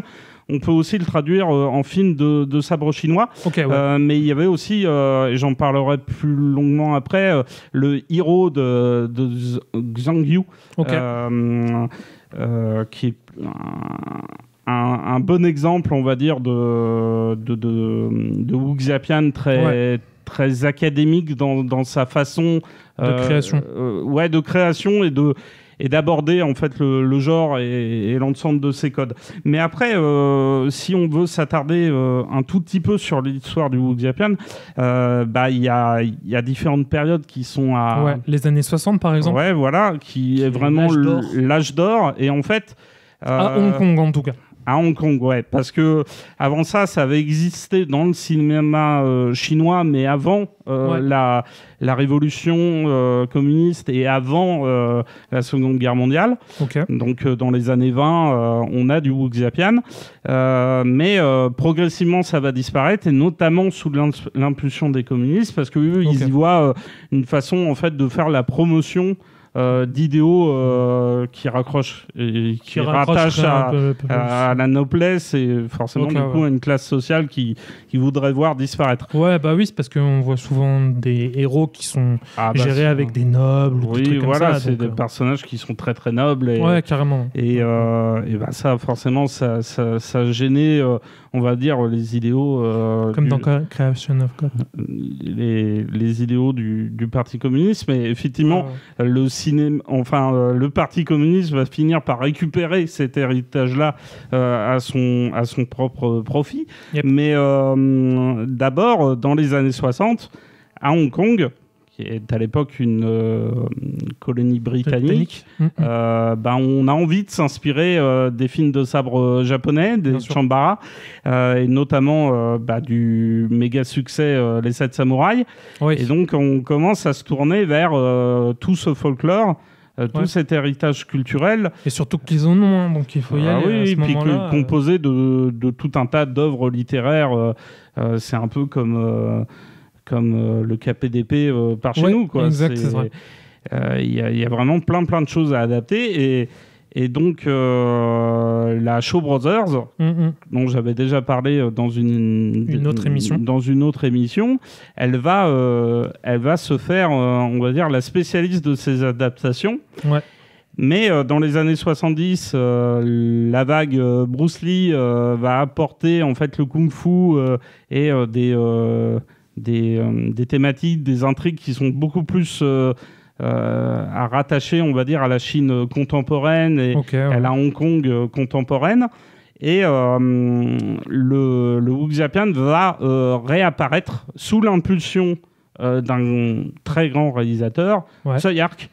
on peut aussi le traduire en film de sabre chinois. Mais il y avait aussi, et j'en parlerai plus longuement après, le héros de Zhang Yu, qui est un bon exemple, on va dire, de Wuxiapian très académique dans sa façon de création. De création et d'aborder en fait le genre et l'ensemble de ses codes. Mais après, si on veut s'attarder un tout petit peu sur l'histoire du Wuxiapian, il y a différentes périodes qui sont à... les années 60 par exemple. Ouais, voilà, qui est vraiment l'âge d'or. Et en fait... à Hong Kong en tout cas. À Hong Kong, ouais, parce que avant ça avait existé dans le cinéma chinois, mais avant la révolution communiste et avant la Seconde Guerre mondiale. Okay. Donc dans les années 20, on a du Wuxiapian, mais progressivement ça va disparaître, et notamment sous l'impulsion des communistes, parce qu'eux, ils y voient une façon en fait de faire la promotion d'idéaux qui raccrochent et qui rattachent à la noblesse, et forcément du coup à une classe sociale qui voudrait voir disparaître. Ouais, bah oui, c'est parce qu'on voit souvent des héros qui sont gérés avec des nobles ou des trucs comme ça. Oui, c'est des personnages qui sont très très nobles. Ouais, carrément. Et ça, forcément, ça gênait, on va dire, les idéaux... comme dans Creation of God. Les idéaux du Parti communiste, mais effectivement, le Parti communiste va finir par récupérer cet héritage-là à son propre profit. Yep. Mais d'abord, dans les années 60, à Hong Kong, qui est à l'époque une colonie britannique, on a envie de s'inspirer des films de sabre japonais, des Chambara, et notamment du méga succès Les 7 Samouraïs. Oui. Et donc on commence à se tourner vers tout ce folklore, tout cet héritage culturel. Et surtout qu'ils en ont, donc il faut y aller à ce moment-là. Composé de tout un tas d'œuvres littéraires. C'est un peu comme le KPDP par chez nous, quoi. Exact, c'est vrai. Il y a vraiment plein de choses à adapter, et donc la Shaw Brothers, dont j'avais déjà parlé dans une autre émission, elle va se faire, on va dire, la spécialiste de ces adaptations. Ouais. Mais dans les années 70, la vague Bruce Lee va apporter en fait le kung-fu et des thématiques, des intrigues qui sont beaucoup plus à rattacher, on va dire, à la Chine contemporaine et à la Hong Kong contemporaine. Et le Wuxiapian va réapparaître sous l'impulsion d'un très grand réalisateur, Tsui Hark,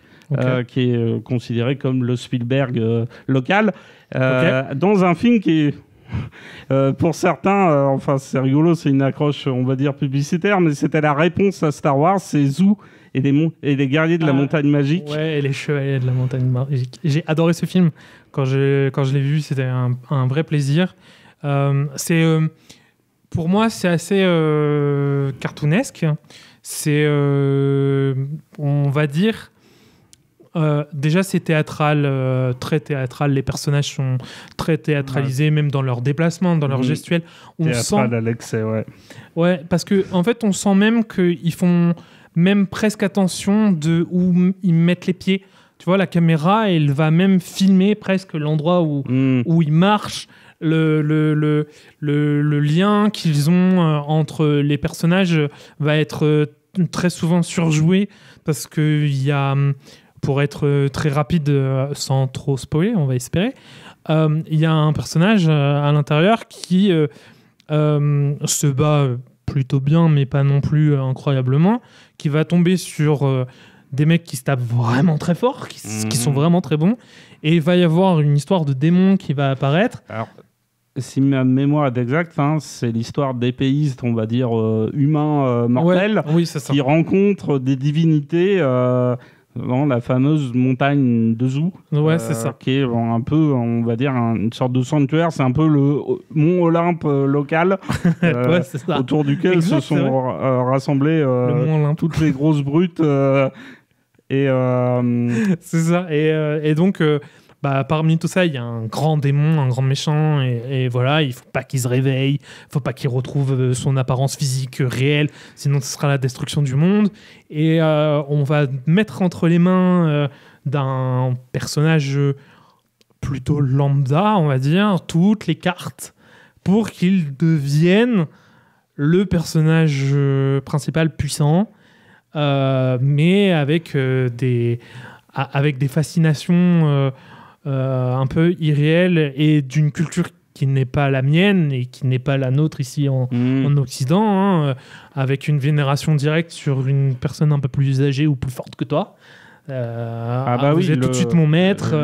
qui est considéré comme le Spielberg local, dans un film qui est... pour certains, enfin c'est rigolo, c'est une accroche, on va dire, publicitaire, mais c'était la réponse à Star Wars, c'est Zhou et les guerriers de la montagne magique. Ouais, et les chevaliers de la montagne magique. J'ai adoré ce film. Quand je l'ai vu, c'était un vrai plaisir. Pour moi, c'est assez cartoonesque. C'est, on va dire... déjà c'est théâtral, très théâtral, les personnages sont très théâtralisés, même dans leurs déplacements, dans leurs gestuels. Théâtral à l'excès, ouais, parce que en fait on sent même qu'ils font même presque attention de où ils mettent les pieds. Tu vois, la caméra, elle va même filmer presque l'endroit où ils marchent, le lien qu'ils ont entre les personnages va être très souvent surjoué, parce qu'il y a... Pour être très rapide, sans trop spoiler, on va espérer, il y a un personnage à l'intérieur qui se bat plutôt bien, mais pas non plus incroyablement, qui va tomber sur des mecs qui se tapent vraiment très fort, qui sont vraiment très bons, et il va y avoir une histoire de démon qui va apparaître. Alors, si ma mémoire est exacte, c'est l'histoire d'épéistes, on va dire, humains mortels, qui rencontrent des divinités... dans la fameuse montagne de Zhou, c'est ça. Qui est un peu, on va dire, une sorte de sanctuaire. C'est un peu le mont Olympe local, c'est ça. autour duquel se sont rassemblées toutes les grosses brutes. C'est ça. Et donc, parmi tout ça, il y a un grand démon, un grand méchant, et voilà, il faut pas qu'il se réveille, il faut pas qu'il retrouve son apparence physique réelle, sinon ce sera la destruction du monde. Et on va mettre entre les mains d'un personnage plutôt lambda, on va dire, toutes les cartes pour qu'il devienne le personnage principal puissant, mais avec des fascinations un peu irréelles et d'une culture qui n'est pas la mienne et qui n'est pas la nôtre ici en Occident, hein, avec une vénération directe sur une personne un peu plus âgée ou plus forte que toi. Vous êtes tout de suite mon maître.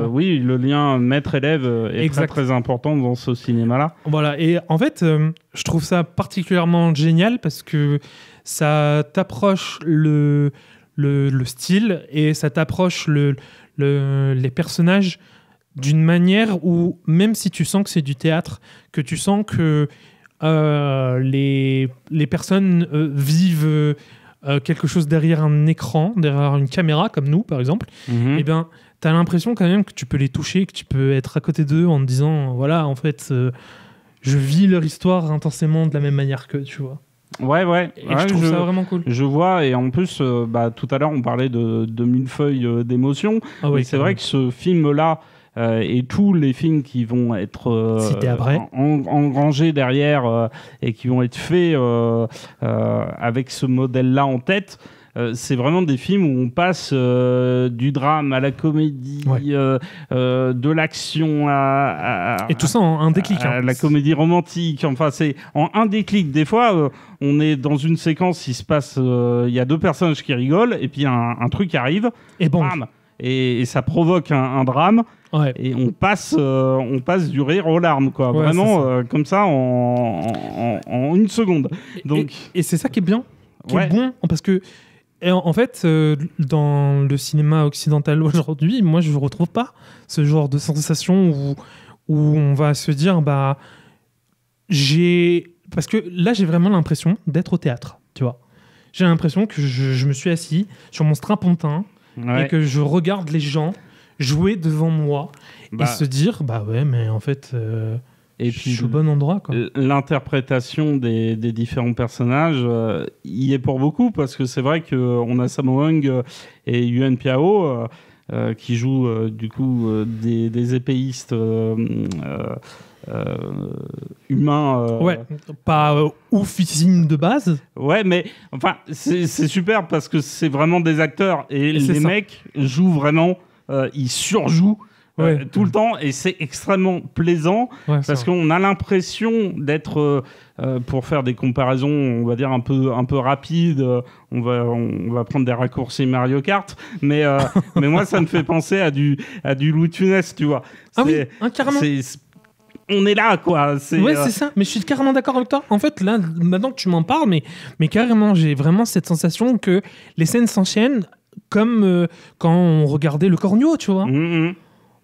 Oui, le lien maître-élève est très, très important dans ce cinéma-là. Voilà, et en fait, je trouve ça particulièrement génial parce que ça t'approche le style et ça t'approche les personnages d'une manière où, même si tu sens que c'est du théâtre, que tu sens que les personnes vivent quelque chose derrière un écran, derrière une caméra, comme nous, par exemple, eh bien, tu as l'impression quand même que tu peux les toucher, que tu peux être à côté d'eux en te disant, voilà, en fait, je vis leur histoire intensément de la même manière qu'eux, tu vois. Ouais. Et je trouve ça vraiment cool. Je vois, et en plus, tout à l'heure, on parlait de millefeuilles d'émotions. Ah oui, c'est vrai que ce film-là, et tous les films qui vont être engrangés derrière et qui vont être faits avec ce modèle-là en tête, c'est vraiment des films où on passe du drame à la comédie, de l'action et tout ça en un déclic. À la comédie romantique. Enfin, c'est en un déclic. Des fois, on est dans une séquence, il se passe, il y a deux personnages qui rigolent, et puis un truc qui arrive, et bon. Bam, et ça provoque un drame. Ouais. Et on passe du rire aux larmes, quoi. Ouais, vraiment, comme ça, en une seconde. Donc... Et c'est ça qui est bien, qui est bon, parce que, en fait, dans le cinéma occidental aujourd'hui, moi, je ne retrouve pas ce genre de sensation où on va se dire, parce que là, j'ai vraiment l'impression d'être au théâtre, tu vois. J'ai l'impression que je me suis assis sur mon strapontin et que je regarde les gens jouer devant moi et se dire mais en fait et puis je suis au bon endroit, quoi. L'interprétation des différents personnages y est pour beaucoup, parce que c'est vrai qu'on a Sammo Hung et Yuen Piao qui jouent du coup des épéistes humains, pas oufissime de base, mais enfin c'est super parce que c'est vraiment des acteurs et les mecs jouent vraiment. Il surjoue tout le temps, et c'est extrêmement plaisant parce qu'on a l'impression d'être, pour faire des comparaisons, on va dire un peu rapides, on va prendre des raccourcis Mario Kart, mais moi ça me fait penser à du Louis de Funès, tu vois. Carrément. On est là, quoi. C'est ça. Mais je suis carrément d'accord avec toi. En fait, là, maintenant que tu m'en parles, mais carrément, j'ai vraiment cette sensation que les scènes s'enchaînent comme quand on regardait le Cornio, tu vois.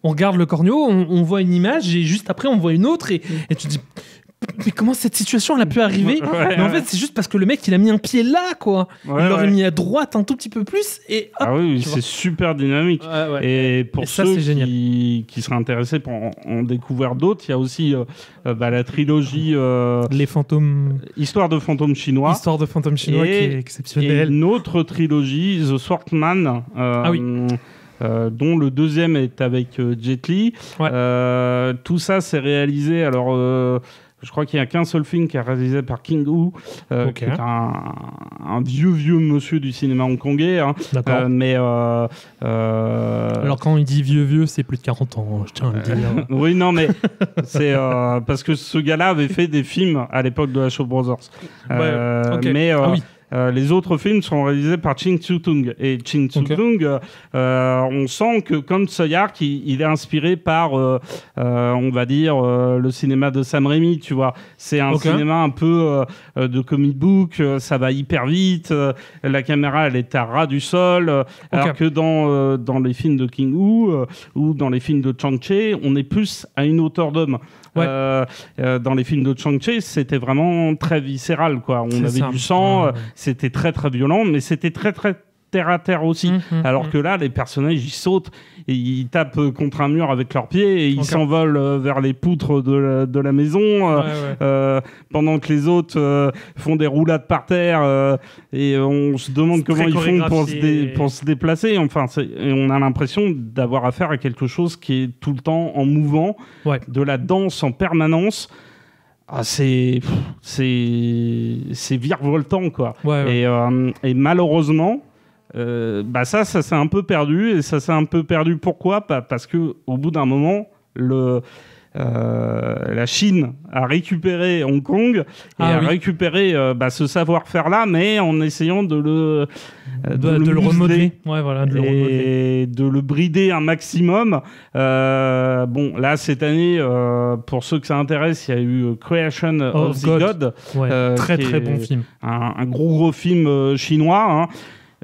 On regarde le Cornio, on voit une image, et juste après, on voit une autre, et tu te dis... Mais comment cette situation elle a pu arriver? Mais en fait, c'est juste parce que le mec il a mis un pied là, quoi. Il l'aurait mis à droite un tout petit peu plus, et hop, c'est super dynamique. Et pour ceux qui seraient intéressés pour en découvrir d'autres, il y a aussi la trilogie Les fantômes, Histoire de fantômes chinois. Histoire de fantômes chinois, qui est exceptionnelle. Et une autre trilogie, The Swordsman. Dont le deuxième est avec Jet Li. Tout ça, c'est réalisé. Alors, je crois qu'il n'y a qu'un seul film qui est réalisé par King Hu, qui est un vieux monsieur du cinéma hongkongais. Hein. D'accord. Alors, quand il dit vieux, c'est plus de 40 ans, je tiens à le dire. Oui, non, mais c'est parce que ce gars-là avait fait des films à l'époque de la Shaw Brothers. Les autres films sont réalisés par Ching Tsu-tung. Et Ching Tsu-tung, on sent que comme Tsui-hark, il est inspiré par, on va dire, le cinéma de Sam Raimi, tu vois. C'est un cinéma un peu de comic book, ça va hyper vite, la caméra, elle est à ras du sol, alors que dans les films de King Hu ou dans les films de Chang-Chi, on est plus à une hauteur d'homme. Dans les films de Chang-Chi, c'était vraiment très viscéral, quoi. On avait du sang, c'était très très violent, mais c'était très très terre à terre aussi. Alors que là, les personnages, ils sautent, et ils tapent contre un mur avec leurs pieds, et ils s'envolent vers les poutres de la maison, pendant que les autres font des roulades par terre, et on se demande comment ils font pour se déplacer. Enfin, et on a l'impression d'avoir affaire à quelque chose qui est tout le temps en mouvement, de la danse en permanence. Ah, c'est virevoltant, quoi. Et malheureusement, ça s'est un peu perdu. Et ça s'est un peu perdu pourquoi ? Parce qu'au bout d'un moment, la Chine a récupéré Hong Kong et a récupéré ce savoir-faire-là, mais en essayant de le remodeler. De le brider un maximum. Là, cette année, pour ceux que ça intéresse, il y a eu Creation of the God. Très bon film. Un gros film chinois, hein.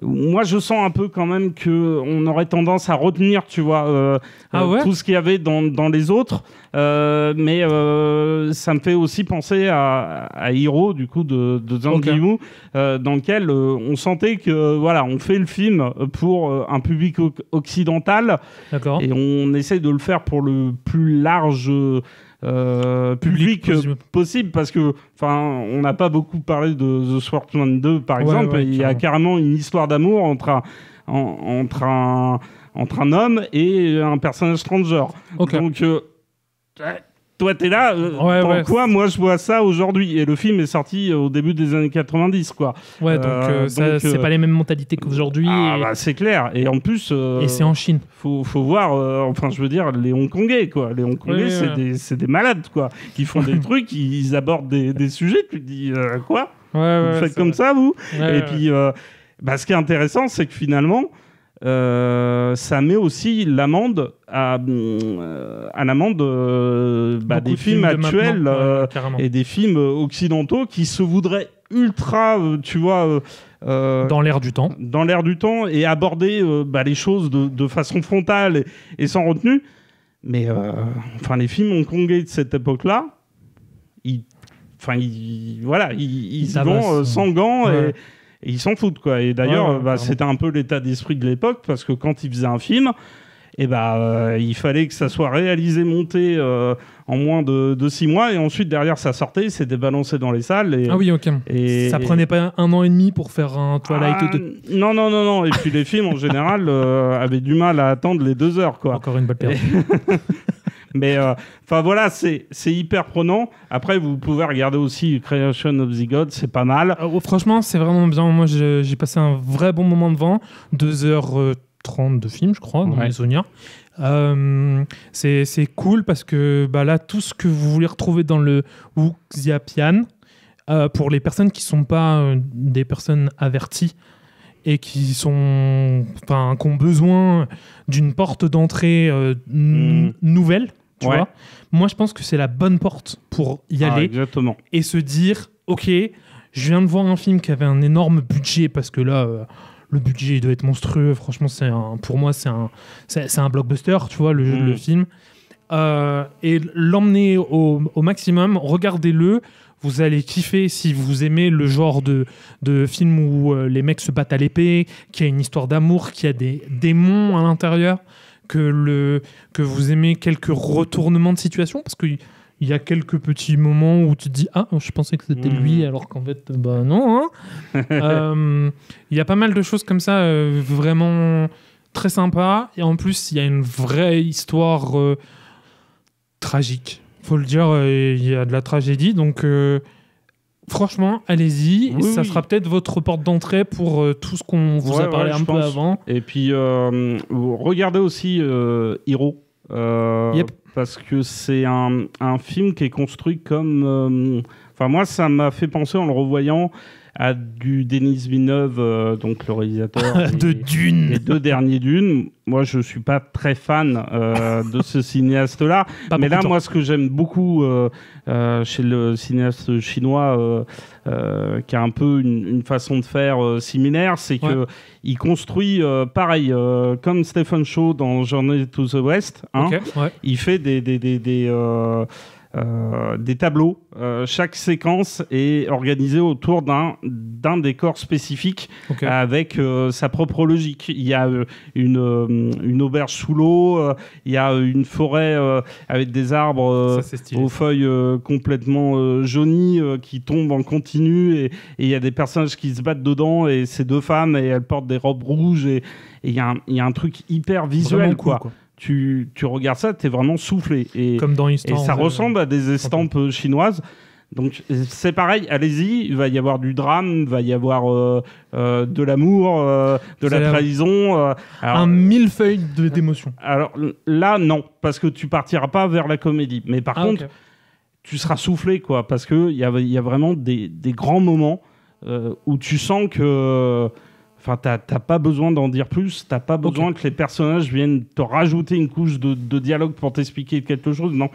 Moi, je sens un peu quand même qu'on aurait tendance à retenir, tu vois, tout ce qu'il y avait dans les autres. Mais ça me fait aussi penser à Hero, du coup, de Zhang Yimou, dans lequel on sentait que, on fait le film pour un public occidental. D'accord. Et on essaie de le faire pour le plus large public possible, parce que on n'a pas beaucoup parlé de The Swordsman 2 par exemple. Il y a carrément une histoire d'amour entre un homme et un personnage transgenre. Donc toi t'es là, pourquoi moi je vois ça aujourd'hui, et le film est sorti au début des années 90, quoi. C'est pas les mêmes mentalités qu'aujourd'hui. C'est clair, et en plus et c'est en Chine, faut voir, je veux dire, les Hongkongais, quoi. Les Hongkongais, c'est des malades, quoi, qui font des trucs, ils abordent des sujets, tu te dis quoi, vous faites comme ça, vous. Et puis ce qui est intéressant, c'est que finalement ça met aussi l'amende à l'amende des films actuels et des films occidentaux qui se voudraient ultra, dans l'air du temps. Dans l'air du temps, et aborder les choses de façon frontale et sans retenue. Mais les films hongkongais de cette époque-là, ils vont sans gants et ils s'en foutent, quoi. Et d'ailleurs, c'était un peu l'état d'esprit de l'époque, parce que quand ils faisaient un film, il fallait que ça soit réalisé, monté en moins de 6 mois, et ensuite derrière ça sortait, c'était balancé dans les salles. Ça prenait pas 1 an et demi pour faire un Twilight Non. Et puis les films en général avaient du mal à attendre les 2 heures, quoi. Encore une bonne période. Mais c'est hyper prenant. Après, vous pouvez regarder aussi Creation of the God, c'est pas mal. Franchement, c'est vraiment bien. Moi, j'ai passé un vrai bon moment devant. 2h30 de film, je crois, dans mes souvenirs. C'est cool parce que là, tout ce que vous voulez retrouver dans le Wuxiapian, pour les personnes qui sont pas des personnes averties et qui ont besoin d'une porte d'entrée nouvelle, tu vois. Moi, je pense que c'est la bonne porte pour y aller. Exactement. Et se dire, ok, je viens de voir un film qui avait un énorme budget, parce que là, le budget il doit être monstrueux. Franchement, pour moi, c'est un blockbuster, tu vois, le film. Et l'emmener au maximum, regardez-le. Vous allez kiffer si vous aimez le genre de film où les mecs se battent à l'épée, qui a une histoire d'amour, qui a des démons à l'intérieur, que vous aimez quelques retournements de situation, parce qu'il y a quelques petits moments où tu te dis « Ah, je pensais que c'était lui, alors qu'en fait, non. Hein ». Il y a pas mal de choses comme ça, vraiment très sympa. Et en plus, il y a une vraie histoire tragique. Faut le dire, il y a de la tragédie, donc franchement, allez-y. Ça sera peut-être votre porte d'entrée pour tout ce qu'on vous a parlé un peu avant. Et puis, regardez aussi Hero, parce que c'est un film qui est construit comme... moi, ça m'a fait penser, en le revoyant, à du Denis Villeneuve, donc le réalisateur de Dune. Les 2 derniers Dune. Moi, je suis pas très fan de ce cinéaste-là. Mais là, moi, ce que j'aime beaucoup chez le cinéaste chinois, qui a un peu une façon de faire similaire, c'est que il construit pareil, comme Stephen Chow dans Journey to the West. Hein, il fait des des tableaux. Chaque séquence est organisée autour d'un décor spécifique avec sa propre logique. Il y a une auberge sous l'eau, il y a une forêt avec des arbres aux feuilles complètement jaunies qui tombent en continu et il y a des personnages qui se battent dedans et c'est 2 femmes et elles portent des robes rouges et il y a un truc hyper visuel cool, quoi. Tu regardes ça, t'es vraiment soufflé. Comme dans Histoire. Et ça ressemble à des estampes chinoises. Donc c'est pareil, allez-y, il va y avoir du drame, il va y avoir de l'amour, de la trahison. Un millefeuille d'émotions. Alors là, non, parce que tu partiras pas vers la comédie. Mais par contre, tu seras soufflé, quoi, parce qu'il y a vraiment des grands moments où tu sens que... Enfin, t'as pas besoin d'en dire plus, t'as pas besoin que les personnages viennent te rajouter une couche de dialogue pour t'expliquer quelque chose. Non,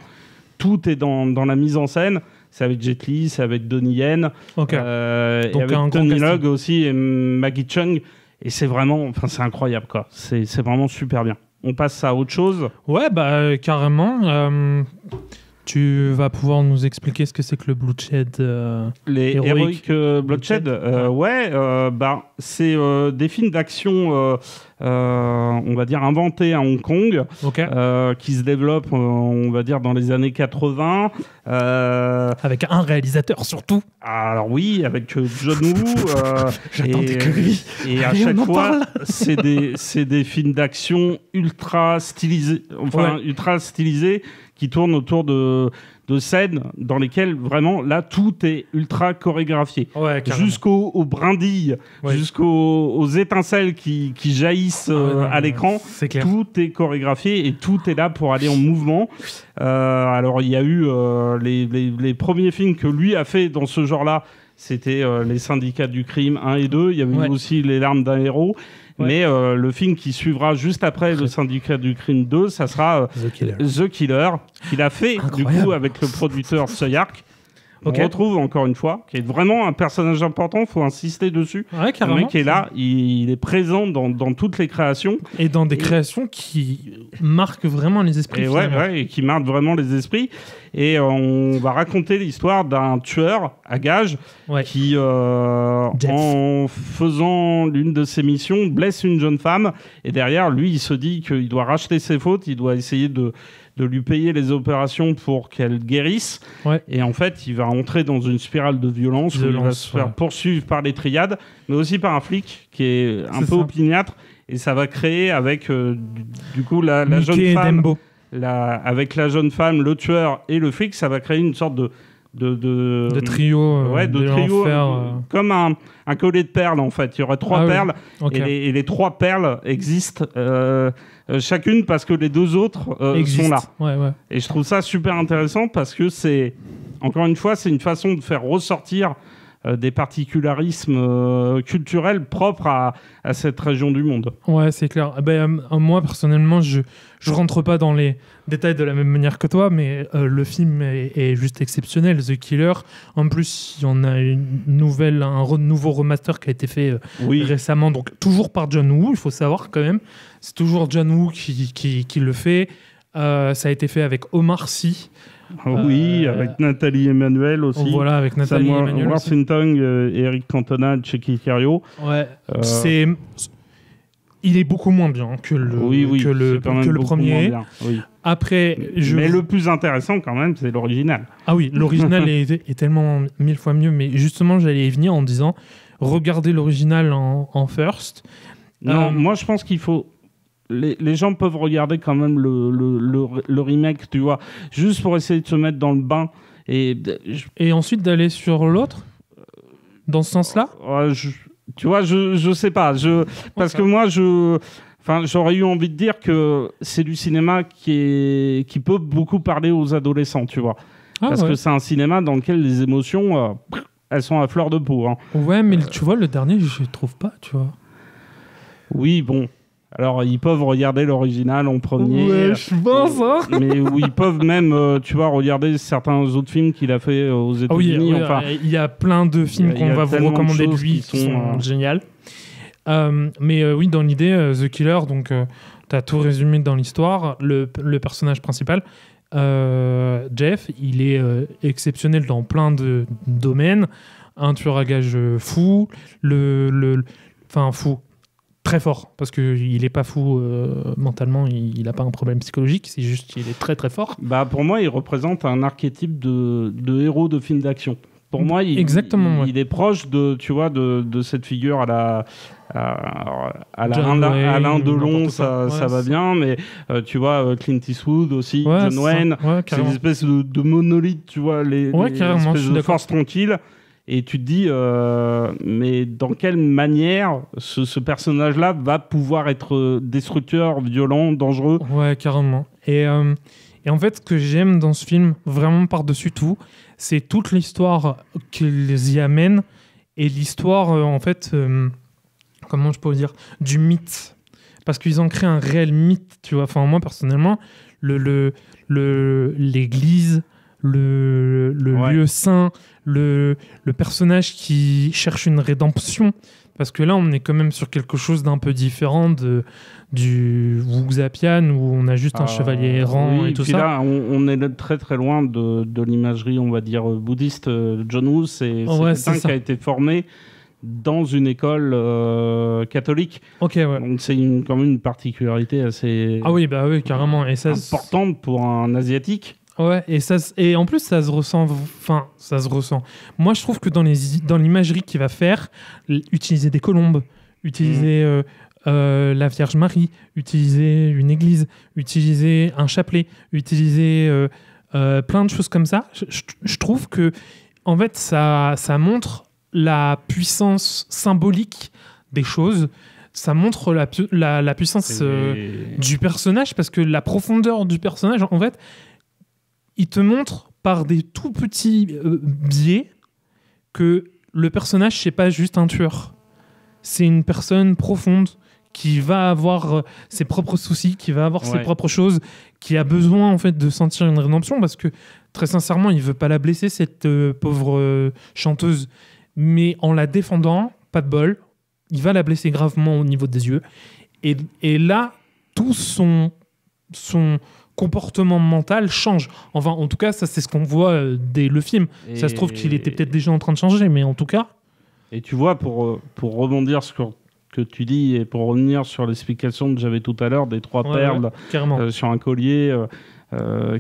tout est dans la mise en scène. C'est avec Jet Li, c'est avec Donnie Yen, donc et avec Tony Leung aussi et Maggie Cheung. Et c'est vraiment, enfin, c'est incroyable, quoi. C'est vraiment super bien. On passe à autre chose. Ouais, bah carrément. Tu vas pouvoir nous expliquer ce que c'est que le Bloodshed les Heroic Bloodshed, c'est des films d'action, on va dire, inventés à Hong Kong, qui se développent, on va dire, dans les années 80. Avec un réalisateur, surtout. Alors oui, avec John Woo. J'attendais que lui. Et à chaque fois, c'est des films d'action ultra stylisés, qui tournent autour de scènes dans lesquelles vraiment là tout est ultra chorégraphié, jusqu'aux brindilles, jusqu'aux étincelles qui jaillissent à l'écran. Tout est chorégraphié et tout est là pour aller en mouvement. Alors il y a eu les premiers films que lui a fait dans ce genre-là, c'était Les Syndicats du crime 1 et 2. Il y avait eu aussi Les larmes d'un héros. Mais le film qui suivra juste après Le Syndicat du crime 2, ça sera The Killer, qu'il a fait du coup avec le producteur Soyark. On retrouve encore une fois, qui est vraiment un personnage important, il faut insister dessus. Ouais, carrément. Le mec est là, il est présent dans toutes les créations. Et dans des créations qui marquent vraiment les esprits. Et qui marquent vraiment les esprits. Et on va raconter l'histoire d'un tueur à gages qui, en faisant l'une de ses missions, blesse une jeune femme. Et derrière, lui, il se dit qu'il doit racheter ses fautes, il doit essayer de lui payer les opérations pour qu'elle guérisse. Et en fait, il va entrer dans une spirale de violence où il va se faire poursuivre par les triades, mais aussi par un flic qui est un peu opiniâtre. Et ça va créer avec, du coup, la jeune femme... avec la jeune femme, le tueur et le flic, ça va créer une sorte de trio, comme un collier de perles en fait. Il y aurait 3 perles et les 3 perles existent chacune parce que les 2 autres sont là. Et je trouve ça super intéressant parce que c'est, encore une fois, c'est une façon de faire ressortir des particularismes culturels propres à cette région du monde. Ouais, c'est clair. Moi, personnellement, je rentre pas dans les détails de la même manière que toi, mais le film est juste exceptionnel. The Killer, en plus, il y en a un nouveau remaster qui a été fait récemment, donc toujours par John Woo, il faut savoir quand même. C'est toujours John Woo qui le fait. Ça a été fait avec Omar Sy. Avec Nathalie Emmanuel aussi. Voilà, avec Nathalie Emmanuel. Worthington et Eric Cantona, Cheikh Cario. Il est beaucoup moins bien que le premier. Après, mais le plus intéressant quand même, c'est l'original. Ah oui, l'original est tellement 1000 fois mieux. Mais justement, j'allais y venir en disant, regardez l'original en first. Non, moi je pense qu'il faut... Les gens peuvent regarder quand même le remake, tu vois, juste pour essayer de se mettre dans le bain. Et ensuite d'aller sur l'autre, dans ce sens-là. Tu vois, je sais pas. Parce que moi, j'aurais eu envie de dire que c'est du cinéma qui peut beaucoup parler aux adolescents, tu vois. Parce que c'est un cinéma dans lequel les émotions, elles sont à fleur de peau. Hein. Ouais, mais tu vois, le dernier, je trouve pas, tu vois. Oui, bon. Alors, ils peuvent regarder l'original en premier. Ouais, je pense, hein. Mais ils peuvent même, tu vois, regarder certains autres films qu'il a fait aux États-Unis. Il y a plein de films qu'on va vous recommander de lui qui sont géniaux. Mais dans l'idée, The Killer, donc, tu as tout résumé dans l'histoire. Le personnage principal, Jeff, il est exceptionnel dans plein de domaines. Un tueur à gages fou, enfin fou, très fort, parce qu'il n'est pas fou mentalement, il n'a pas un problème psychologique, c'est juste qu'il est très très fort. Bah, pour moi, il représente un archétype de héros de film d'action. Pour moi, il est proche de, tu vois, de cette figure à Alain Delon, ça va bien, mais tu vois, Clint Eastwood aussi, John Wayne, c'est une espèce de monolithe, tu vois, les espèces de force tranquille. Et tu te dis, mais dans quelle manière ce personnage-là va pouvoir être destructeur, violent, dangereux ? Ouais, carrément. Et en fait, ce que j'aime dans ce film, vraiment par-dessus tout, c'est toute l'histoire qu'ils y amènent et l'histoire, en fait, comment je peux dire, du mythe. Parce qu'ils ont créé un réel mythe, tu vois. Enfin, moi, personnellement, l'église, le lieu saint, le personnage qui cherche une rédemption, parce que là on est quand même sur quelque chose d'un peu différent du Wuxapian où on a juste un chevalier errant et tout ça. Là on est très très loin de l'imagerie, on va dire, bouddhiste. John Woo, c'est quelqu'un qui a été formé dans une école catholique. Donc c'est quand même une particularité assez carrément. Et ça, importante pour un asiatique. Ouais, et en plus ça se ressent. Moi je trouve que dans l'imagerie qu'il va faire, utiliser des colombes, utiliser la Vierge Marie, utiliser une église, utiliser un chapelet, utiliser plein de choses comme ça, je trouve que en fait ça montre la puissance symbolique des choses. Ça montre la puissance du personnage, parce que la profondeur du personnage, en fait, il te montre par des tout petits biais que le personnage, c'est pas juste un tueur. C'est une personne profonde qui va avoir ses propres soucis, qui va avoir ses propres choses, qui a besoin en fait de sentir une rédemption, parce que très sincèrement, il veut pas la blesser, cette pauvre chanteuse, mais en la défendant, pas de bol, il va la blesser gravement au niveau des yeux. Et là, tout son comportement mental change. Enfin, en tout cas, ça, c'est ce qu'on voit dès le film. Ça se trouve qu'il était peut-être déjà en train de changer, mais en tout cas... Et tu vois, pour rebondir sur ce que tu dis et pour revenir sur l'explication que j'avais tout à l'heure des 3 perles sur un collier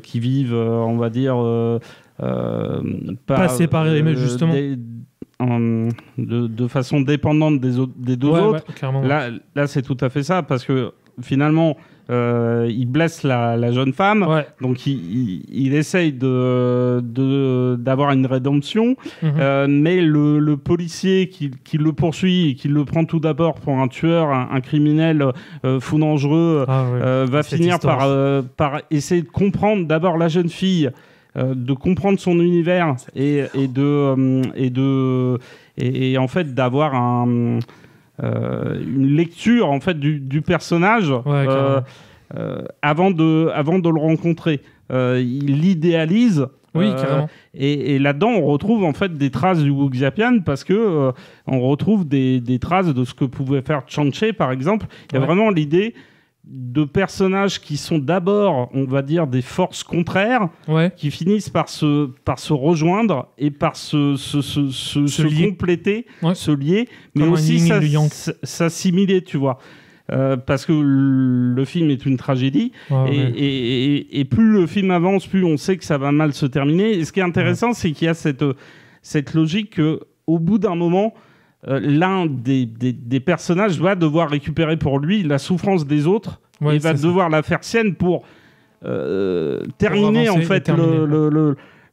qui vivent, on va dire... pas séparés, mais justement... de façon dépendante des deux autres. Là, c'est tout à fait ça, parce que finalement... il blesse la jeune femme, donc il essaye d'avoir une rédemption, mais le policier qui le poursuit et qui le prend tout d'abord pour un tueur, un criminel fou dangereux, va finir par essayer de comprendre d'abord la jeune fille, de comprendre son univers et en fait d'avoir une lecture en fait du personnage avant de le rencontrer. Il l'idéalise. Carrément. Et là-dedans, on retrouve en fait des traces du Wuxapian, parce que on retrouve des traces de ce que pouvait faire Chanchet, par exemple. Il y a vraiment l'idée de personnages qui sont d'abord, on va dire, des forces contraires, qui finissent par se rejoindre et par se compléter, se lier, mais aussi s'assimiler, tu vois. Parce que le film est une tragédie, et plus le film avance, plus on sait que ça va mal se terminer. Et ce qui est intéressant, c'est qu'il y a cette logique qu'au bout d'un moment, l'un des personnages va devoir récupérer pour lui la souffrance des autres, et va devoir la faire sienne pour terminer en fait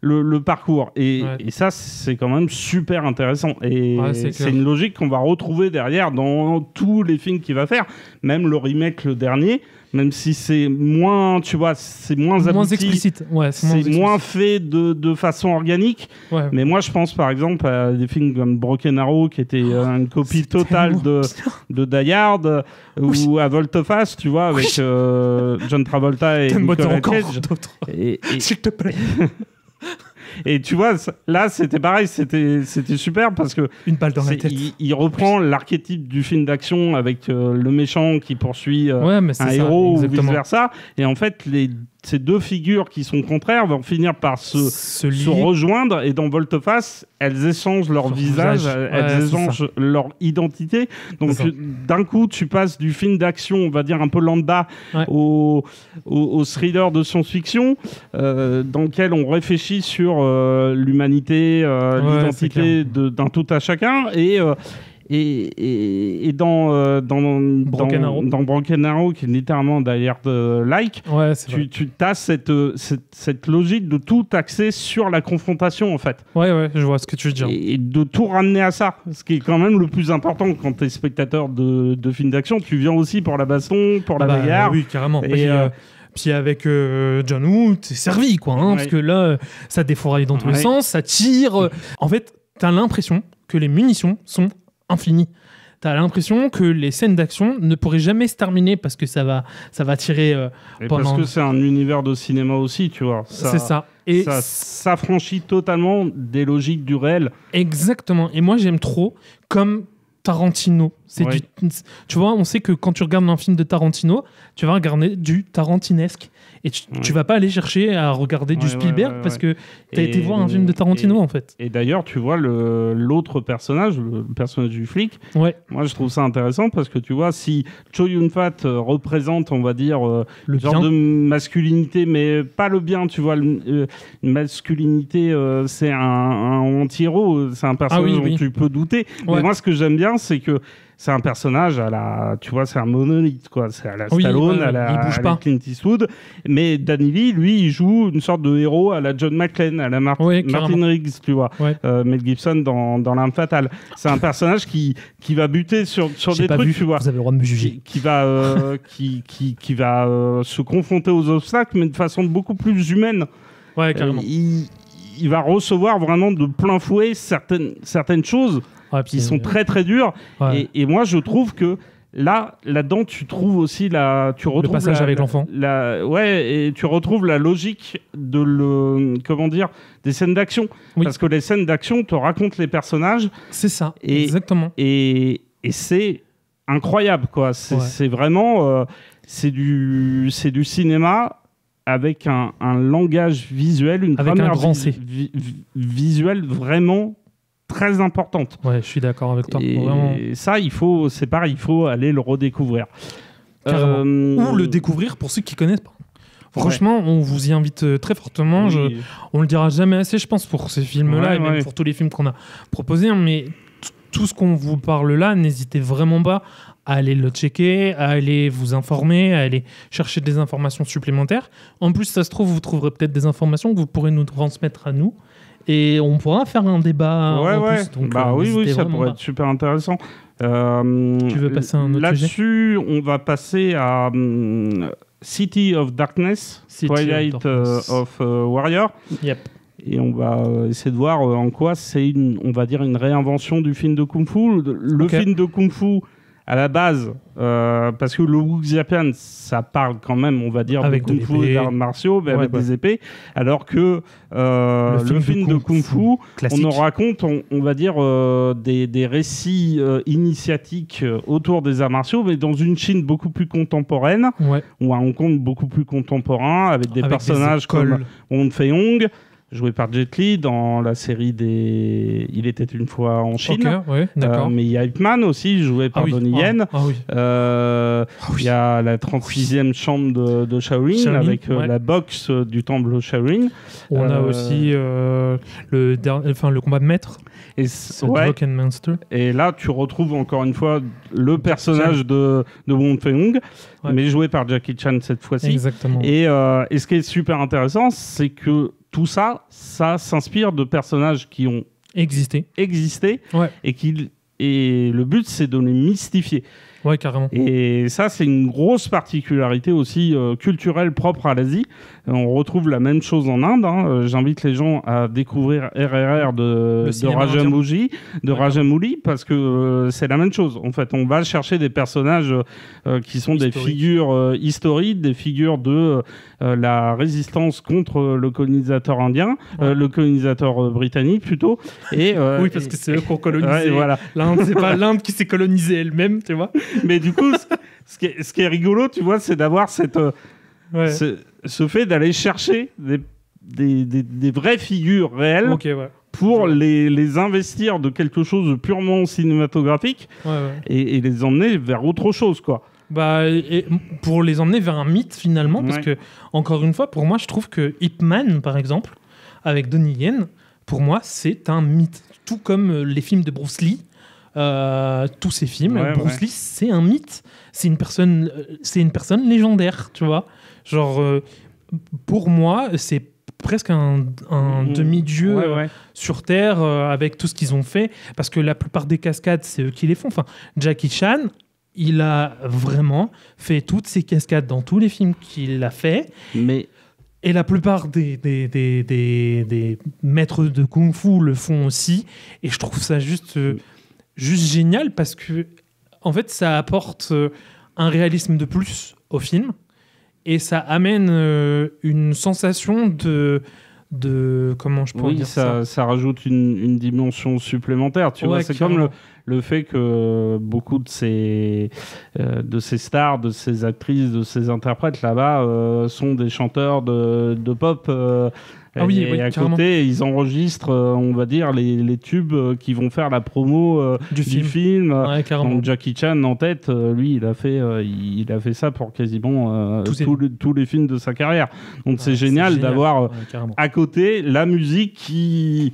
le parcours. Et ça, c'est quand même super intéressant. Et c'est une logique qu'on va retrouver derrière dans tous les films qu'il va faire, même le remake, le dernier, même si c'est moins, tu vois, c'est moins abouti, explicite. C'est moins fait de façon organique. Mais moi, je pense par exemple à des films comme Broken Arrow, qui était une copie totale de Die Hard, ou à Volteface, tu vois, avec John Travolta et Nicolas Cage. S'il te plaît. Et tu vois, là c'était pareil, c'était super, parce que une balle dans la tête. Il reprend l'archétype du film d'action avec le méchant qui poursuit un héros, ou vice versa, et en fait ces deux figures qui sont contraires vont finir par se rejoindre, et dans Volte-Face, elles échangent leur visage, elles échangent leur identité. Donc d'un coup, tu passes du film d'action, on va dire un peu lambda, au thriller de science-fiction, dans lequel on réfléchit sur l'humanité, l'identité d'un tout à chacun, et dans Broken Arrow, qui est littéralement derrière Like, tu as cette logique de tout axer sur la confrontation, en fait. Ouais, je vois ce que tu veux dire. Et de tout ramener à ça, ce qui est quand même le plus important quand tu es spectateur de films d'action. Tu viens aussi pour la baston, pour la bagarre. Oui, carrément. Puis avec John Woo, t'es servi, quoi. Parce que là, ça défouraille dans tous les sens, ça tire. En fait, t'as l'impression que les munitions sont infinies. T'as l'impression que les scènes d'action ne pourraient jamais se terminer parce que ça va tirer pendant... Parce que c'est un univers de cinéma aussi, tu vois. C'est ça. Et ça s'affranchit totalement des logiques du réel. Exactement. Et moi, j'aime trop comme Tarantino. Tu vois, on sait que quand tu regardes un film de Tarantino, tu vas regarder du tarantinesque. Et tu vas pas aller chercher à regarder du Spielberg parce que tu as été voir un film de Tarantino, en fait. Et d'ailleurs, tu vois, l'autre personnage, le personnage du flic, moi je trouve ça intéressant parce que tu vois, si Chow Yun-fat représente, on va dire, le genre de masculinité, mais pas le bien, tu vois, une masculinité, c'est un anti-héros, c'est un personnage dont tu peux douter. Mais moi, ce que j'aime bien, c'est que c'est un personnage tu vois, c'est un monolithe, quoi. C'est à la Stallone, à la Clint Eastwood. Mais Danny Lee, lui, il joue une sorte de héros à la John McClane, à la Martin Riggs, tu vois. Mel Gibson dans L'Arme Fatale. C'est un personnage qui va buter sur des trucs, tu vois. Vous avez le droit de me juger. Qui va se confronter aux obstacles, mais de façon beaucoup plus humaine. Ouais, carrément. Il va recevoir vraiment de plein fouet certaines choses qui sont très très dures. Et moi, je trouve que là-dedans, tu trouves aussi le passage avec l'enfant. Et tu retrouves la logique des scènes d'action. Parce que les scènes d'action te racontent les personnages. C'est ça, exactement. Et c'est incroyable, quoi. C'est vraiment... c'est du cinéma avec un langage visuel, une grammaire visuelle vraiment très importante. Ouais, je suis d'accord avec toi. Et ça, c'est pareil, il faut aller le redécouvrir. Ou le découvrir pour ceux qui ne connaissent pas. Franchement, on vous y invite très fortement. On le dira jamais assez, je pense, pour ces films-là et même pour tous les films qu'on a proposés. Mais tout ce qu'on vous parle là, n'hésitez vraiment pas à aller le checker, à aller vous informer, à aller chercher des informations supplémentaires. En plus, ça se trouve, vous trouverez peut-être des informations que vous pourrez nous transmettre à nous. Et on pourra faire un débat en plus. Donc, oui, ça pourrait être super intéressant. Tu veux passer à un autre sujet ? Là-dessus, on va passer à City of Darkness, Twilight of Warrior. Yep. Et on va essayer de voir en quoi c'est on va dire une réinvention du film de Kung Fu. Le film de Kung Fu, à la base, parce que le Wuxia Japan, ça parle quand même, on va dire, avec de Kung Fu et d'arts martiaux, mais avec des épées, alors que le film de Kung Fu, classique. On nous raconte, on va dire, des récits initiatiques autour des arts martiaux, mais dans une Chine beaucoup plus contemporaine, ou un Hong Kong beaucoup plus contemporain, avec des personnages comme Wong Fei-hong, joué par Jet Li dans la série Il était une fois en Chine. Mais il y a Ip Man aussi, joué par Donnie Yen. Il y a la 36e chambre de Shaolin avec la boxe du temple Shaolin. On a aussi le combat de maître. Et là, tu retrouves encore une fois le personnage de Wong Fei-hong, mais joué par Jackie Chan cette fois-ci. Exactement. Et ce qui est super intéressant, c'est que tout ça s'inspire de personnages qui ont existé et le but, c'est de les mystifier. Ouais, carrément. Et ça, c'est une grosse particularité aussi culturelle propre à l'Asie. On retrouve la même chose en Inde. J'invite les gens à découvrir RRR de Rajamouli, parce que c'est la même chose. En fait, on va chercher des personnages qui sont des figures historiques, des figures de la résistance contre le colonisateur indien, le colonisateur britannique plutôt. Et, oui, parce que c'est eux qui ont colonisé. L'Inde, c'est pas l'Inde qui s'est colonisée elle-même, tu vois. Mais du coup, ce qui est rigolo, tu vois, c'est d'avoir cette ce fait d'aller chercher des vraies figures réelles pour les investir de quelque chose de purement cinématographique et les emmener vers autre chose, quoi. Et pour les emmener vers un mythe, finalement, parce que, encore une fois, pour moi, je trouve que Ip Man, par exemple, avec Donnie Yen, pour moi, c'est un mythe. Tout comme les films de Bruce Lee, tous ces films, Bruce Lee, c'est un mythe. C'est une personne légendaire, tu vois. Genre, pour moi, c'est presque un demi-dieu sur Terre avec tout ce qu'ils ont fait, parce que la plupart des cascades, c'est eux qui les font. Enfin, Jackie Chan, il a vraiment fait toutes ces cascades dans tous les films qu'il a fait. Et la plupart des maîtres de kung-fu le font aussi. Et je trouve ça juste génial, parce que, en fait, ça apporte un réalisme de plus au film. Et ça amène une sensation de comment je pourrais dire ça. Ça rajoute une dimension supplémentaire. Tu vois, c'est comme le fait que beaucoup de ces stars, de ces actrices, de ces interprètes là-bas sont des chanteurs de pop. Et à côté, ils enregistrent, on va dire, les tubes qui vont faire la promo du film. Donc Jackie Chan en tête, lui, il a fait ça pour quasiment tous les films de sa carrière. Donc c'est génial d'avoir à côté la musique qui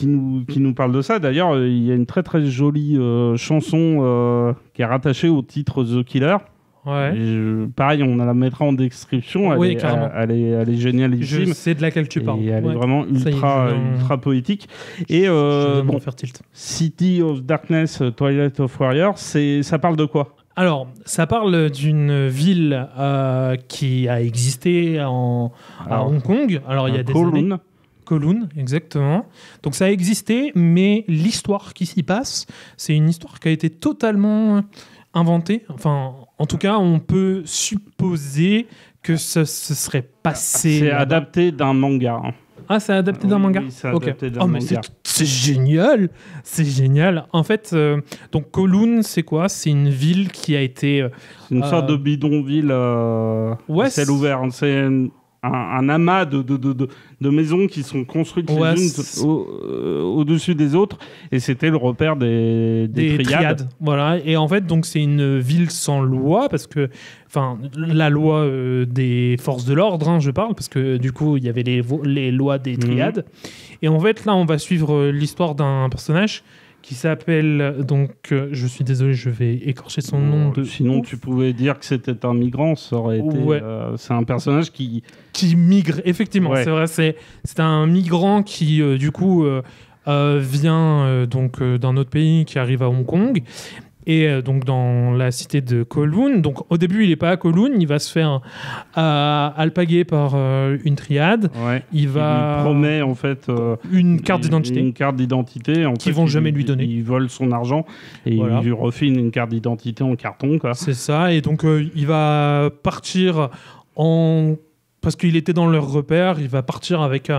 nous parle de ça. D'ailleurs, il y a une très très jolie chanson qui est rattachée au titre The Killer. Pareil, on la mettra en description. Elle est génialissime. Je sais de laquelle tu parles. Et elle est vraiment ultra poétique. Et City of Darkness, Twilight of Warrior, ça parle de quoi ? Alors, ça parle d'une ville qui a existé à Hong Kong. Alors, il y a des années. Kowloon, exactement. Donc ça a existé, mais l'histoire qui s'y passe, c'est une histoire qui a été totalement inventée. Enfin, en tout cas, on peut supposer que ce serait passé. C'est adapté d'un manga. Ah, c'est adapté d'un manga. Oui, c'est adapté d'un manga. Mais c'est génial, c'est génial. En fait, donc Kowloon, c'est quoi ? C'est une ville qui a été. C'est une sorte de bidonville. Ciel ouvert. C'est un amas de maisons qui sont construites les unes au-dessus des autres, et c'était le repère des triades. Voilà, et en fait, donc c'est une ville sans loi, parce que, enfin, la loi des forces de l'ordre, je parle, parce que du coup, il y avait les lois des triades. Et en fait, là, on va suivre l'histoire d'un personnage qui s'appelle, donc, je suis désolé, je vais écorcher son nom. Sinon, tu pouvais dire que c'était un migrant, ça aurait été... c'est un personnage qui migre, effectivement, c'est vrai, c'est un migrant qui, du coup, vient donc d'un autre pays, qui arrive à Hong Kong, et donc dans la cité de Kowloon. Donc au début, il n'est pas à Kowloon, il va se faire alpaguer par une triade. Il lui promet en fait une carte d'identité. Une carte d'identité qu'ils vont jamais lui donner. Il vole son argent et il lui refile une carte d'identité en carton, quoi. C'est ça, et donc il va partir parce qu'il était dans leur repère, il va partir avec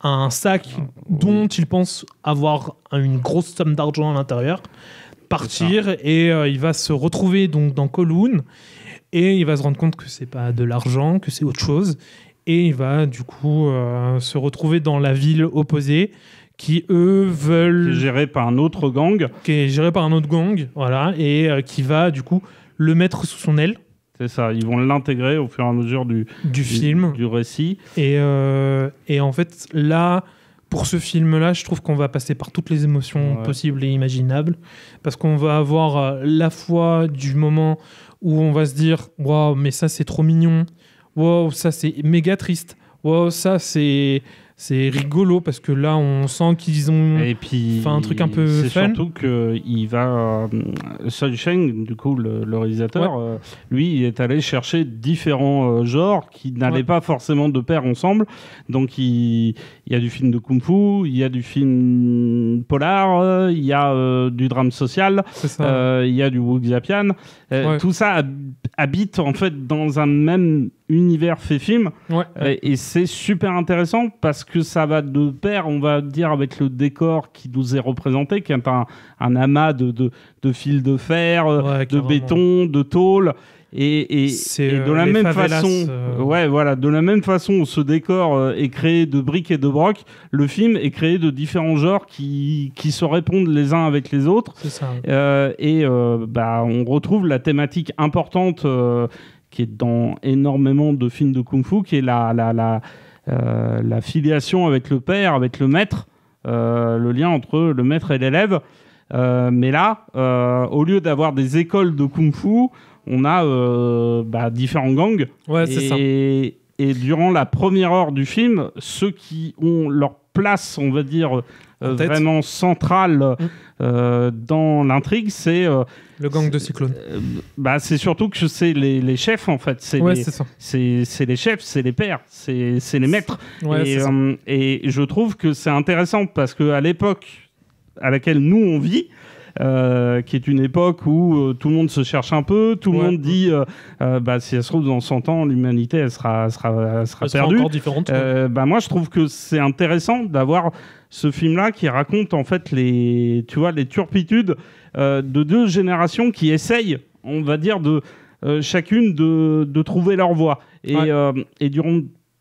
un sac dont il pense avoir une grosse somme d'argent à l'intérieur. Partir, et il va se retrouver donc dans Kowloon, et il va se rendre compte que c'est pas de l'argent, que c'est autre chose, et il va du coup se retrouver dans la ville opposée, qui eux veulent... Qui est géré par un autre gang. Voilà, et qui va du coup le mettre sous son aile. C'est ça, ils vont l'intégrer au fur et à mesure du film, du récit. Et en fait, là... Pour ce film-là, je trouve qu'on va passer par toutes les émotions possibles et imaginables, parce qu'on va avoir la fois du moment où on va se dire « Waouh, mais ça, c'est trop mignon. Waouh, ça, c'est méga triste. Waouh, ça, c'est rigolo, parce que là, on sent qu'ils ont fait un truc un peu fun. C'est surtout qu'il va... Sun Sheng, du coup, le réalisateur, lui, il est allé chercher différents genres qui n'allaient pas forcément de pair ensemble. Donc, il y a du film de kung-fu, il y a du film polar, il y a du drame social, il y a du wuxia-pian. Tout ça habite, en fait, dans un même univers fait film. Et c'est super intéressant, parce que ça va de pair, on va dire, avec le décor qui nous est représenté, qui est un amas de fils de fer, de béton, de tôle. Et de la même façon, de la même façon, ce décor est créé de briques et de broc. Le film est créé de différents genres qui se répondent les uns avec les autres. C'est ça. On retrouve la thématique importante qui est dans énormément de films de kung-fu, qui est la filiation avec le père, avec le maître, le lien entre le maître et l'élève. Mais là, au lieu d'avoir des écoles de kung-fu, on a différents gangs. Ouais, c'est ça. Et durant la première heure du film, ceux qui ont leur place, on va dire, vraiment centrale dans l'intrigue, c'est... le gang de Cyclone. C'est surtout que c'est les chefs, en fait. C'est les chefs, c'est les pères, c'est les maîtres. Ouais, et je trouve que c'est intéressant parce qu'à l'époque à laquelle nous on vit, qui est une époque où tout le monde se cherche un peu, tout le monde dit si ça se trouve dans 100 ans l'humanité elle sera perdue. Encore différente. Moi je trouve que c'est intéressant d'avoir ce film-là qui raconte en fait les turpitudes de deux générations qui essayent, on va dire, de chacune de trouver leur voie. Et durant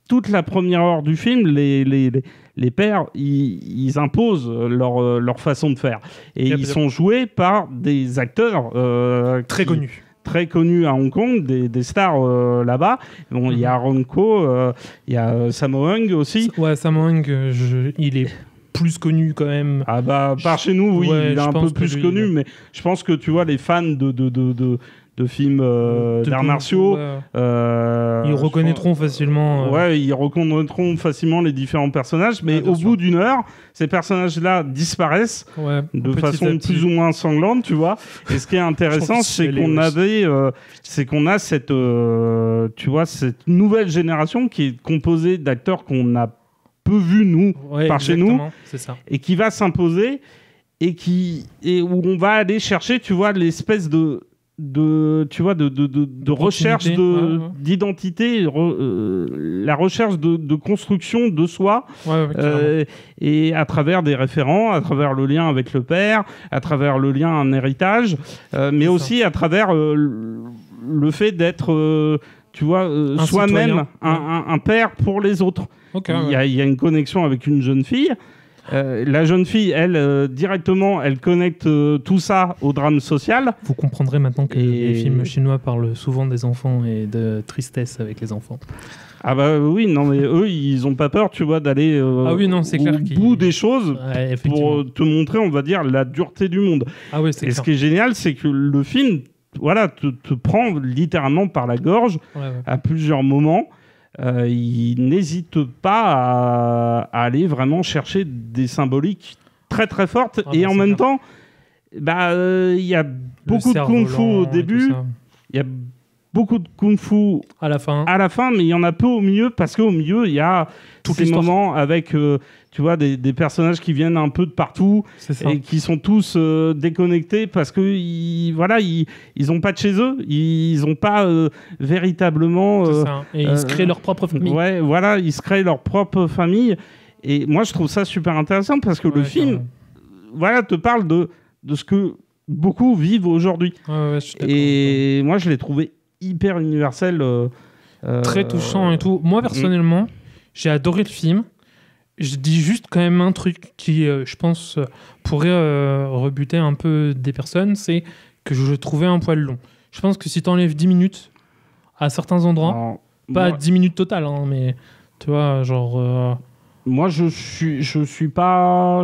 toute la première heure du film, les pères, ils imposent leur façon de faire. Et ils sont joués par des acteurs très connus à Hong Kong, des stars là-bas. Bon, il y a Ronco, il y a Sammo Hung aussi. Ouais, Sammo Hung, il est plus connu quand même. Ah par chez nous, oui, il est un peu plus connu, mais je pense que tu vois, les fans de films d'arts martiaux. Ils reconnaîtront facilement. Ils reconnaîtront facilement les différents personnages, mais au bout d'une heure, ces personnages-là disparaissent de façon plus ou moins sanglante, tu vois. Et ce qui est intéressant, c'est qu'on a cette nouvelle génération qui est composée d'acteurs qu'on a peu vus, nous, par chez nous, c'est ça. et qui va s'imposer et où on va aller chercher, tu vois, l'espèce de recherche d'identité, la recherche de construction de soi, et à travers des référents, à travers le lien avec le père, à travers le lien à un héritage, mais aussi à travers le fait d'être soi-même un père pour les autres. Il y a une connexion avec une jeune fille. La jeune fille, elle, directement, elle connecte tout ça au drame social. Vous comprendrez maintenant que les films chinois parlent souvent des enfants et de tristesse avec les enfants. Ah oui, non, mais eux, ils ont pas peur, tu vois, d'aller au bout des choses pour te montrer, on va dire, la dureté du monde. Et ce qui est génial, c'est que le film, te prend littéralement par la gorge à plusieurs moments. Il n'hésite pas à aller vraiment chercher des symboliques très très fortes. En même temps, il y a beaucoup de kung-fu au début, il y a beaucoup de kung-fu à la fin, mais il y en a peu au milieu, parce qu'au milieu, il y a tous ces moments avec des personnages qui viennent un peu de partout et qui sont tous déconnectés parce que ils ont pas de chez eux, ils ont pas véritablement et ils se créent leur propre famille. Ils se créent leur propre famille, et moi je trouve ça super intéressant parce que le film te parle de ce que beaucoup vivent aujourd'hui. Et moi je l'ai trouvé hyper universel, très touchant et tout. Moi personnellement, j'ai adoré le film. Je dis juste quand même un truc qui, je pense, pourrait rebuter un peu des personnes, c'est que je le trouvais un poil long. Je pense que si tu enlèves 10 minutes à certains endroits, 10 minutes totales, mais tu vois, genre... Moi, je suis pas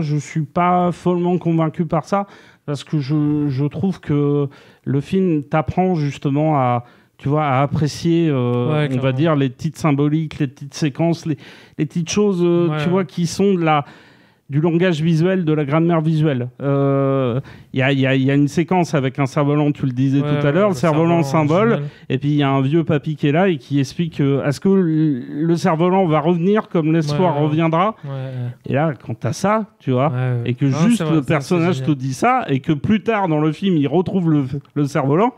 follement convaincu par ça, parce que je trouve que le film t'apprend justement à apprécier, on va dire, les petites symboliques, les petites séquences, les petites choses, qui sont du langage visuel, de la grammaire visuelle. Il y a une séquence avec un cerf-volant, tu le disais tout à l'heure, le cerf-volant symbole, et puis il y a un vieux papy qui est là et qui explique est-ce que le cerf-volant va revenir comme l'espoir reviendra. Et là, quand t'as ça, tu vois, et que le personnage te dit ça, et que plus tard dans le film, il retrouve le cerf-volant,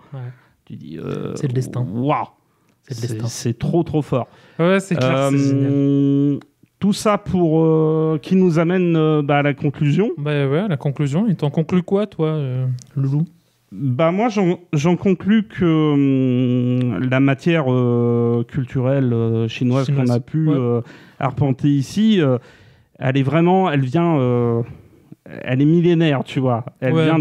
tu dis c'est le destin. Waouh, c'est trop trop fort. C'est clair, c'est génial. Tout ça pour qui nous amène à la conclusion. La conclusion. Et t'en conclus quoi, toi, Loulou ? Moi, j'en conclus que la matière culturelle chinoise qu'on a pu arpenter ici, elle est millénaire, tu vois. Elle vient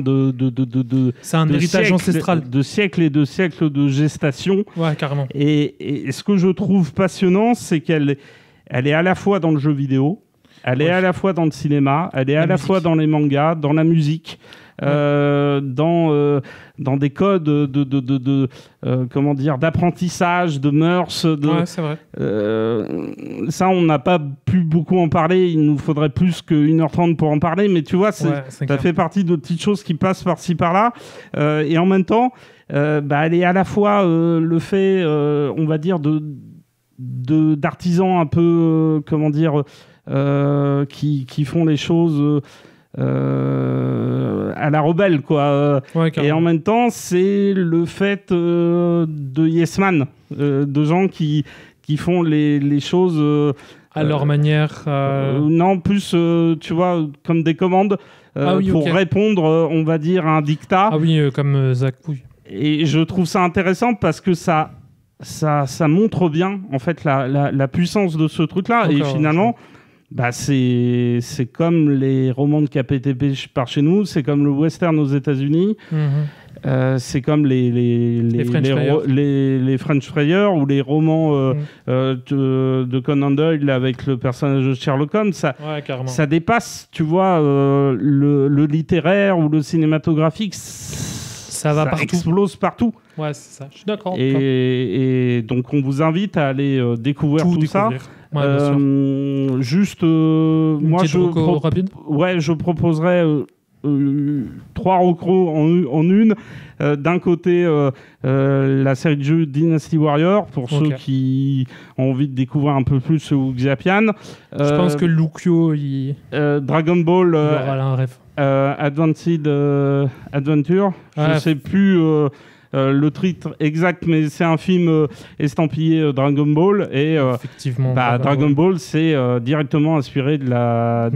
c'est un héritage ancestral. De siècles et de siècles de gestation. Ouais, carrément. Et ce que je trouve passionnant, c'est qu'elle est à la fois dans le jeu vidéo, elle est à la fois dans le cinéma, elle est à la fois dans les mangas, dans la musique, dans des codes comment dire, d'apprentissage, de mœurs. Ouais, c'est vrai. Ça, on n'a pas pu beaucoup en parler. Il nous faudrait plus que 1h30 pour en parler. Mais tu vois, ça fait partie de petites choses qui passent par-ci, par-là. Et en même temps, elle est à la fois le fait, on va dire, d'artisans un peu, comment dire, qui font les choses à la rebelle, quoi. Et en même temps, c'est le fait de Yes Man, de gens qui font les choses à leur manière. Non, plus, tu vois, comme des commandes pour répondre, on va dire, à un dictat. Ah oui, comme Zach Pouille. Et je trouve ça intéressant parce que ça montre bien, en fait, la puissance de ce truc-là. Et finalement... c'est comme les romans de KPTP par chez nous, c'est comme le western aux États-Unis, c'est comme les French Friars ou les romans de Conan Doyle avec le personnage de Sherlock Holmes. Ça dépasse, tu vois, le littéraire ou le cinématographique. Ça explose partout. Ouais, c'est ça. Je suis d'accord. Et donc, on vous invite à aller découvrir tout ça. Ouais, juste, moi, je proposerais 3 recros en une. D'un côté, la série de jeux Dynasty Warrior, pour ceux qui ont envie de découvrir un peu plus Wu Xiapian. Je pense que Lukio, Dragon Ball Advanced Adventure. Je ne sais plus... le titre exact, mais c'est un film estampillé Dragon Ball et effectivement, Dragon Ball, c'est directement inspiré de la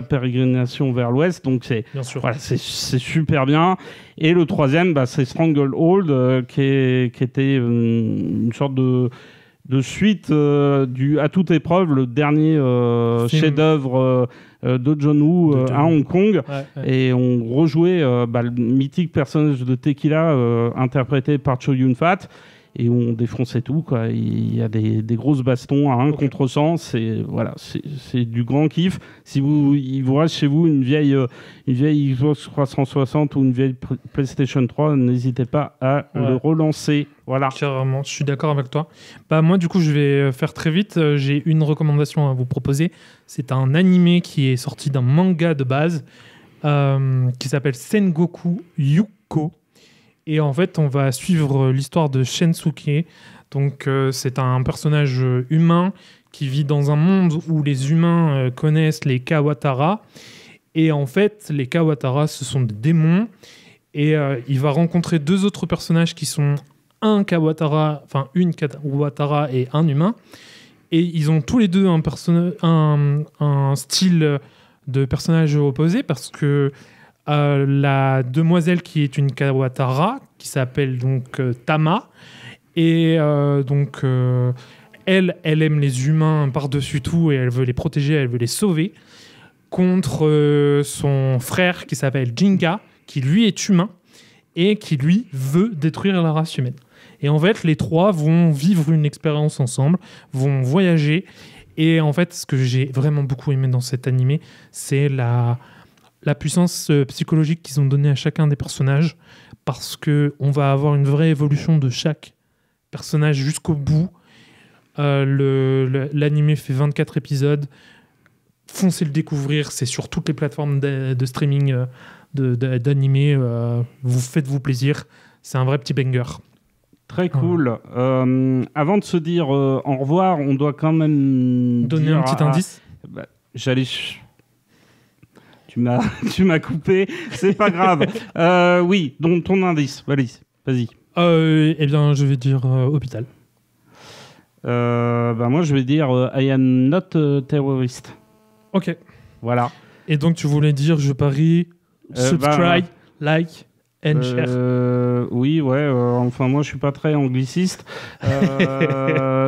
pérégrination vers l'Ouest, donc c'est super bien. Et le troisième, c'est Stranglehold, qui était une sorte de suite à toute épreuve, le dernier chef-d'œuvre de John Woo à Hong Kong. Et on rejouait le mythique personnage de Tequila interprété par Chow Yun-fat. Et on défonçait tout, quoi. Il y a des grosses bastons à 1 contre 100. C'est du grand kiff. Si il vous reste chez vous une vieille Xbox 360 ou une vieille PlayStation 3, n'hésitez pas à le relancer. Voilà. Carrément, je suis d'accord avec toi. Moi, du coup, je vais faire très vite. J'ai une recommandation à vous proposer. C'est un animé qui est sorti d'un manga de base qui s'appelle Sengoku Yuko. Et en fait, on va suivre l'histoire de Shensuke. Donc, c'est un personnage humain qui vit dans un monde où les humains connaissent les Kawatara. Et en fait, les Kawatara, ce sont des démons. Et il va rencontrer 2 autres personnages qui sont une Kawatara et un humain. Et ils ont tous les deux un style de personnage opposé parce que la demoiselle qui est une Kawatara, qui s'appelle donc Tama, et elle aime les humains par-dessus tout et elle veut les protéger, elle veut les sauver, contre son frère qui s'appelle Jinga, qui lui est humain et qui lui veut détruire la race humaine. Et en fait, les 3 vont vivre une expérience ensemble, vont voyager. Et en fait, ce que j'ai vraiment beaucoup aimé dans cet animé, c'est la puissance psychologique qu'ils ont donnée à chacun des personnages, parce qu'on va avoir une vraie évolution de chaque personnage jusqu'au bout. L'animé fait 24 épisodes. Foncez le découvrir, c'est sur toutes les plateformes de streaming d'animé. Vous faites-vous plaisir. C'est un vrai petit banger. Très cool. Avant de se dire au revoir, on doit quand même donner un petit indice. J'allais... Tu m'as coupé, c'est pas grave. Oui, donc ton indice, vas-y. Eh bien, je vais dire hôpital. Moi, je vais dire I am not a terrorist. Ok. Voilà. Et donc, tu voulais dire, je parie, subscribe, like. Oui, ouais. Enfin, moi, je suis pas très angliciste.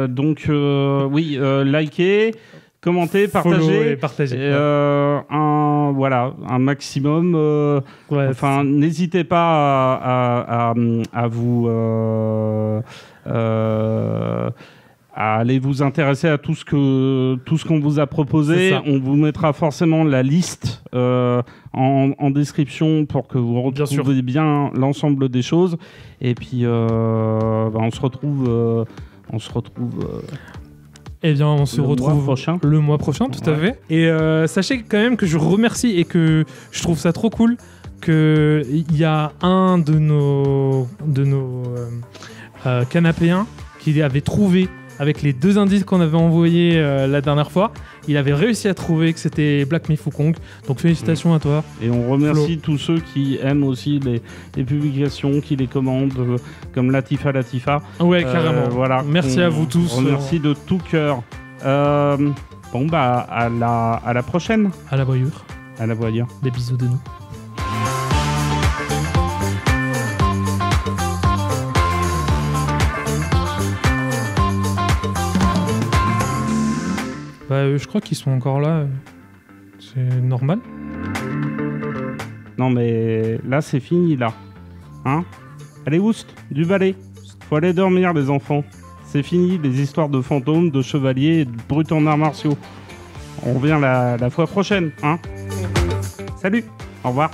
Donc, oui, likez, commentez, partagez. Un maximum. Enfin, n'hésitez pas à vous... à aller vous intéresser à tout ce qu'on vous a proposé. On vous mettra forcément la liste en description pour que vous retrouviez bien l'ensemble des choses. Et puis, on se retrouve... Eh bien, on se retrouve le mois prochain, tout à fait. Et sachez quand même que je remercie et que je trouve ça trop cool qu'il y a un de nos canapéens qui avait trouvé, avec les 2 indices qu'on avait envoyés la dernière fois, il avait réussi à trouver que c'était Black Myth Wukong. Donc félicitations à toi. Et on remercie tous ceux qui aiment aussi les publications, qui les commandent, comme Latifa. Ouais, carrément. Voilà. Merci à vous tous. On remercie de tout cœur. À la prochaine. À la voyure. À la voyure. Des bisous de nous. Je crois qu'ils sont encore là. C'est normal. Non, mais là, c'est fini, là. Hein ? Allez, oust, du balai. Faut aller dormir, les enfants. C'est fini, les histoires de fantômes, de chevaliers et de brutes en arts martiaux. On revient la fois prochaine, hein ? Salut, au revoir.